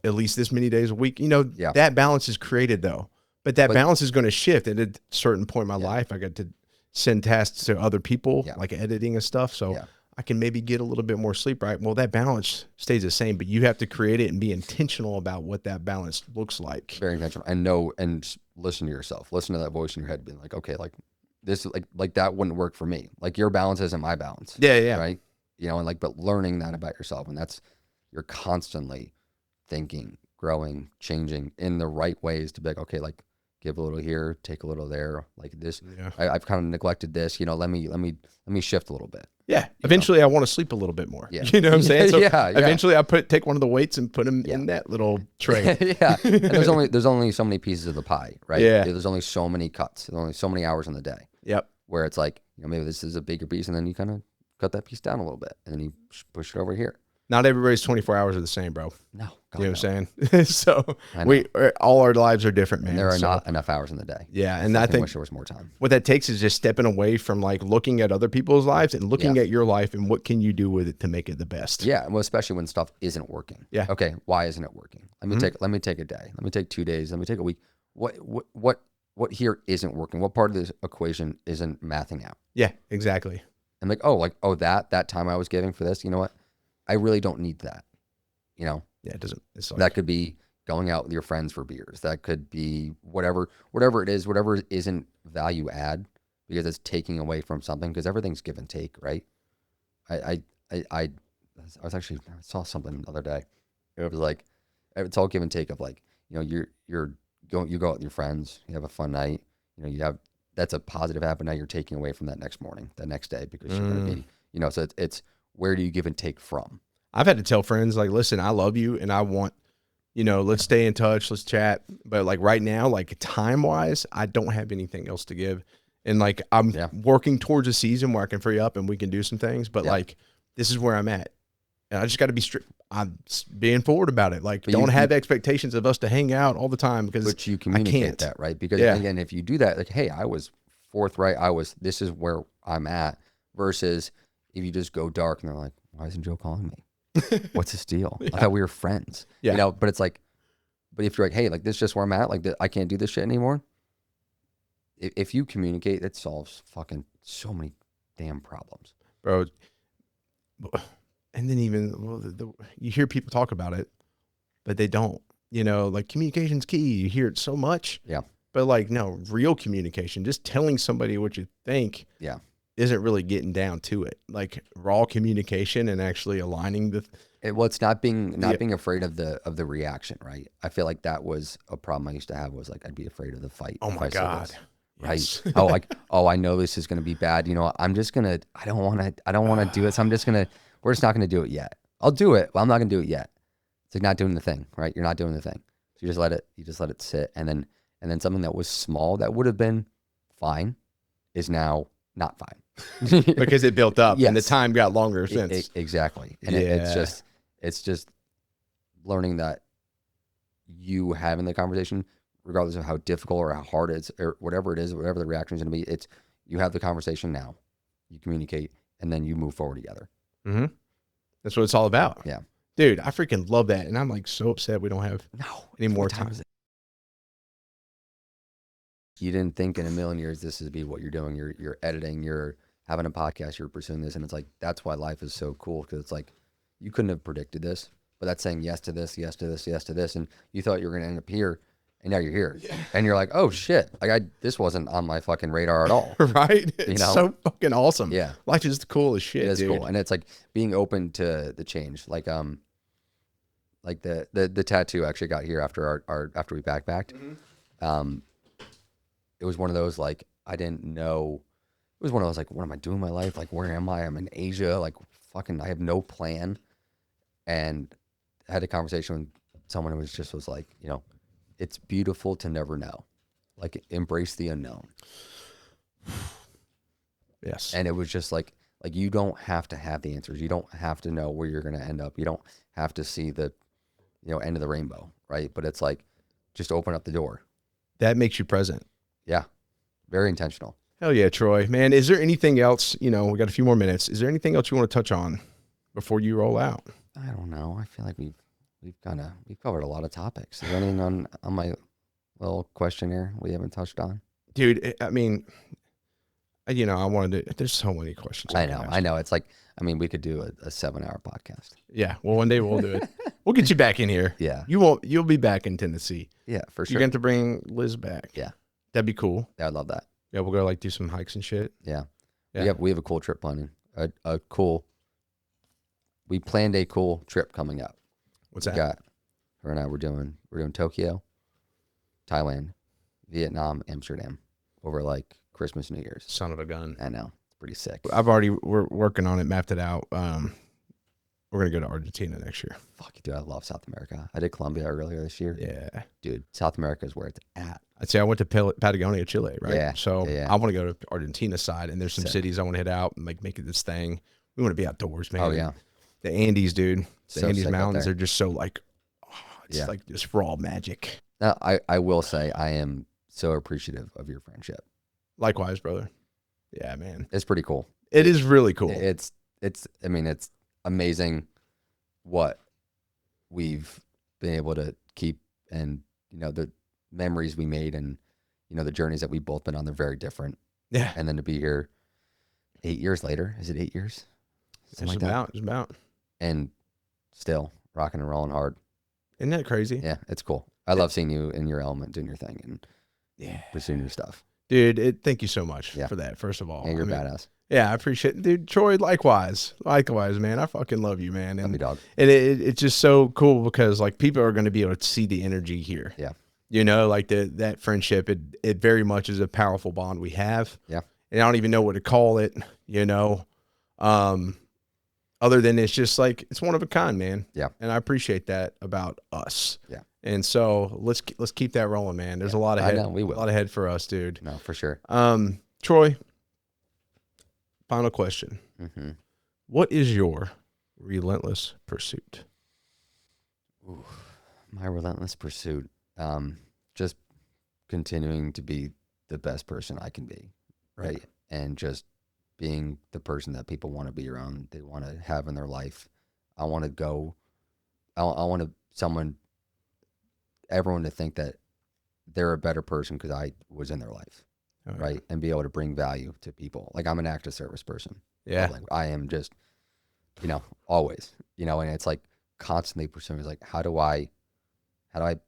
at least this many days a week. That balance is created though. But balance is going to shift at a certain point in my life. I got to send tasks to other people, like editing and stuff. So I can maybe get a little bit more sleep, right? Well, that balance stays the same, but you have to create it and be intentional about what that balance looks like. Very intentional. And know and listen to yourself. Listen to that voice in your head being like, okay, like this, like that wouldn't work for me. Like your balance isn't my balance. Yeah. Right. And like, but learning that about yourself, and you're constantly thinking, growing, changing in the right ways to be like, okay, like give a little here, take a little there, like this. Yeah. I've kind of neglected this, let me shift a little bit. Yeah. Eventually I want to sleep a little bit more. Yeah. You know what I'm saying? So eventually I take one of the weights and put them in that little tray. Yeah. And there's only so many pieces of the pie, right? Yeah. There's only so many cuts. There's only so many hours in the day. Yep. Where it's like, maybe this is a bigger piece, and then you kind of cut that piece down a little bit, and then you push it over here. Not everybody's 24 hours are the same, bro. No. God, you know what I'm saying? So all our lives are different, man. And there are not enough hours in the day. Yeah. And I think wish there was more time. What that takes is just stepping away from like looking at other people's lives and looking at your life and what can you do with it to make it the best. Yeah. Well, especially when stuff isn't working. Yeah. Okay. Why isn't it working? Let me take a day. Let me take 2 days. Let me take a week. What here isn't working? What part of this equation isn't mathing out? Yeah, exactly. I'm like, that time I was giving for this, you know what? I really don't need that. Yeah, it doesn't. It's like, that could be going out with your friends for beers. That could be whatever it is, whatever isn't value add because it's taking away from something, because everything's give and take, right? I saw something the other day. It was like, it's all give and take of like, you go out with your friends, you have a fun night, that's a positive habit. Now you're taking away from that next morning, the next day, because you're going to be, so it's where do you give and take from? I've had to tell friends like, listen, I love you and I want, let's stay in touch, let's chat. But like right now, like time wise, I don't have anything else to give. And like, I'm working towards a season where I can free up and we can do some things, but like, this is where I'm at. And I just got to be strict. I'm being forward about it. Like, but don't have expectations of us to hang out all the time because you communicate that, right? Because again, if you do that, like, hey, I was forthright. This is where I'm at, versus if you just go dark and they're like, why isn't Joe calling me? What's his deal? I thought we were friends. Yeah. But it's like, but if you're like, hey, like this is just where I'm at, like I can't do this shit anymore. If you communicate, it solves fucking so many damn problems. Bro. And then even you hear people talk about it, but they don't, like communication's key. You hear it so much. Yeah. But like, no, real communication, just telling somebody what you think isn't really getting down to it. Like raw communication and actually aligning it's not being afraid of the reaction, right? I feel like that was a problem I used to have, was like, I'd be afraid of the fight. Oh my God. Yes. Right. I know this is going to be bad. I don't want to do it. So we're just not going to do it yet. I'll do it, but I'm not going to do it yet. It's like not doing the thing, right? You're not doing the thing. So you just let it sit. And then something that was small that would have been fine is now not fine. Because it built up and the time got longer since. Exactly. And it's just learning that you having the conversation, regardless of how difficult or how hard it is or whatever it is, whatever the reaction is going to be, you have the conversation now, you communicate, and then you move forward together. Mm-hmm. That's what it's all about. Yeah. Dude, I freaking love that. And I'm like so upset we don't have any more time. You didn't think in a million years this would be what you're doing. You're editing, you're having a podcast, you're pursuing this. And it's like, that's why life is so cool. Because it's like, you couldn't have predicted this, but that's saying yes to this, yes to this, yes to this. And you thought you were going to end up here. And now you're here. Yeah. And you're like, oh shit. Like this wasn't on my fucking radar at all. Right? It's so fucking awesome. Yeah. Life is cool as shit. It is cool. And it's like being open to the change. Like the tattoo actually got here after after we backpacked. Mm-hmm. It was one of those, like, I didn't know. It was one of those, like, what am I doing in my life? Like, where am I? I'm in Asia. Like, fucking, I have no plan. And I had a conversation with someone who was like, it's beautiful to never know. Like, embrace the unknown. Yes. And it was just like you don't have to have the answers. You don't have to know where you're going to end up. You don't have to see the, end of the rainbow, right? But it's like, just open up the door. That makes you present. Yeah. Very intentional. Hell yeah, Troy. Man, is there anything else, we got a few more minutes. Is there anything else you want to touch on before you roll out? I don't know. I feel like we've covered a lot of topics. Is there anything on my little questionnaire we haven't touched on? Dude, I mean, I wanted to, there's so many questions. I know. It's like, we could do a 7-hour podcast. Yeah. Well, one day we'll do it. We'll get you back in here. Yeah. You'll be back in Tennessee. Yeah, for sure. You're going to bring Liz back. Yeah. That'd be cool. Yeah, I'd love that. Yeah. We'll go like do some hikes and shit. Yeah. We have a cool trip planning. We planned a cool trip coming up. What's that? Her and I, we're doing Tokyo, Thailand, Vietnam, Amsterdam over like Christmas, New Year's. Son of a gun. I know. It's pretty sick. We're working on it, mapped it out. We're going to go to Argentina next year. Fuck, dude, I love South America. I did Colombia earlier this year. Yeah. Dude, South America is where it's at. I'd say I went to Patagonia, Chile, right? Yeah. So I want to go to Argentina side, and there's some cities I want to hit out and like make it this thing. We want to be outdoors, man. Oh, yeah. The Andes, dude. The So Andes sick Mountains are just so like, it's like just raw magic. Now, I will say I am so appreciative of your friendship. Likewise, brother. Yeah, man. It's pretty cool. It is really cool. It's amazing what we've been able to keep, and the memories we made, and the journeys that we've both been on. They're very different. Yeah. And then to be here 8 years later, is it 8 years? It's about. And still rocking and rolling hard. Isn't that crazy? Yeah, it's cool. I love seeing you in your element, doing your thing, and pursuing your stuff. Dude, thank you so much for that, first of all. Yeah, you're badass. Yeah, I appreciate it. Dude, Troy, likewise, man. I fucking love you, man. Love you, dog. And it's just so cool because like people are going to be able to see the energy here. Yeah. Like that friendship, it very much is a powerful bond we have. Yeah. And I don't even know what to call it, other than it's just like, it's one of a kind, man. Yeah. And I appreciate that about us. Yeah. And so let's keep that rolling, man. There's a lot ahead. I know, we will. A lot ahead for us, dude. No, for sure. Troy, final question. Mm-hmm. What is your relentless pursuit? Ooh, my relentless pursuit. Just continuing to be the best person I can be, right? And just being the person that people want to be around, they want to have in their life. I want to everyone to think that they're a better person because I was in their life, right? And be able to bring value to people. Like, I'm an act of service person. Yeah. Like, I am just, always, and it's like constantly pursuing. It's like, how do I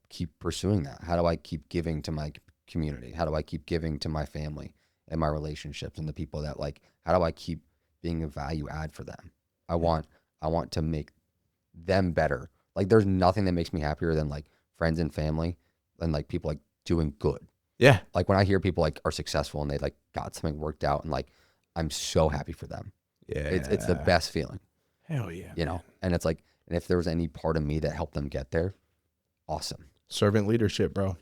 keep pursuing that? How do I keep giving to my community? How do I keep giving to my family and my relationships and the people that, like, how do I keep being a value add for them? I want to make them better. Like, there's nothing that makes me happier than, like, friends and family and, like, people, like, doing good. Yeah. Like, when I hear people, like, are successful and they, like, got something worked out, and, like, I'm so happy for them. Yeah. It's the best feeling. Hell yeah. And it's like, and if there was any part of me that helped them get there, awesome. Servant leadership, bro.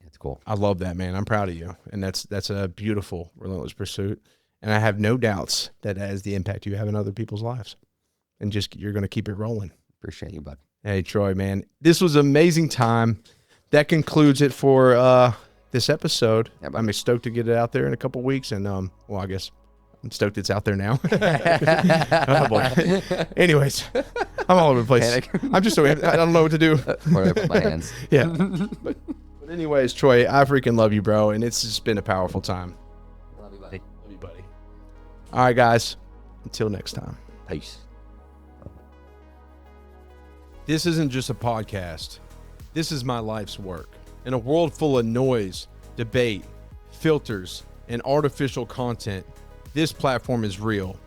It's cool. I love that, man. I'm proud of you. And that's a beautiful, relentless pursuit. And I have no doubts that has the impact you have in other people's lives. And just, you're going to keep it rolling. Appreciate you, bud. Hey, Troy, man. This was an amazing time. That concludes it for this episode. Yeah, I'm stoked to get it out there in a couple weeks. And, well, I guess I'm stoked it's out there now. Oh, boy. Anyways, I'm all over the place. I'm just so, I don't know what to do. Where I put my hands. Yeah. But anyways, Troy, I freaking love you, bro. And it's just been a powerful time. Love you, buddy. Love you, buddy. All right, guys. Until next time. Peace. This isn't just a podcast. This is my life's work. In a world full of noise, debate, filters, and artificial content, this platform is real.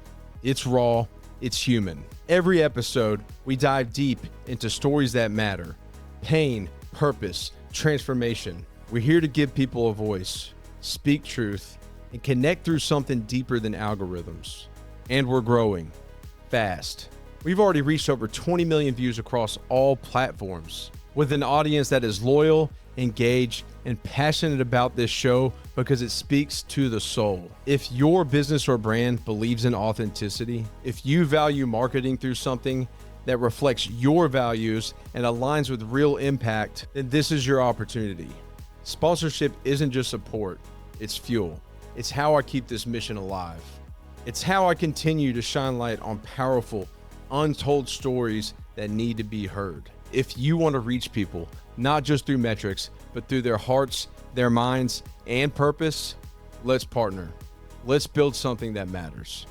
It's raw. It's human. Every episode, we dive deep into stories that matter. Pain, purpose, transformation. We're here to give people a voice, speak truth, and connect through something deeper than algorithms. And we're growing fast. We've already reached over 20 million views across all platforms, with an audience that is loyal, engaged, and passionate about this show because it speaks to the soul. If your business or brand believes in authenticity, if you value marketing through something that reflects your values and aligns with real impact, then this is your opportunity. Sponsorship isn't just support, it's fuel. It's how I keep this mission alive. It's how I continue to shine light on powerful, untold stories that need to be heard. If you want to reach people, not just through metrics, but through their hearts, their minds, and purpose, let's partner. Let's build something that matters.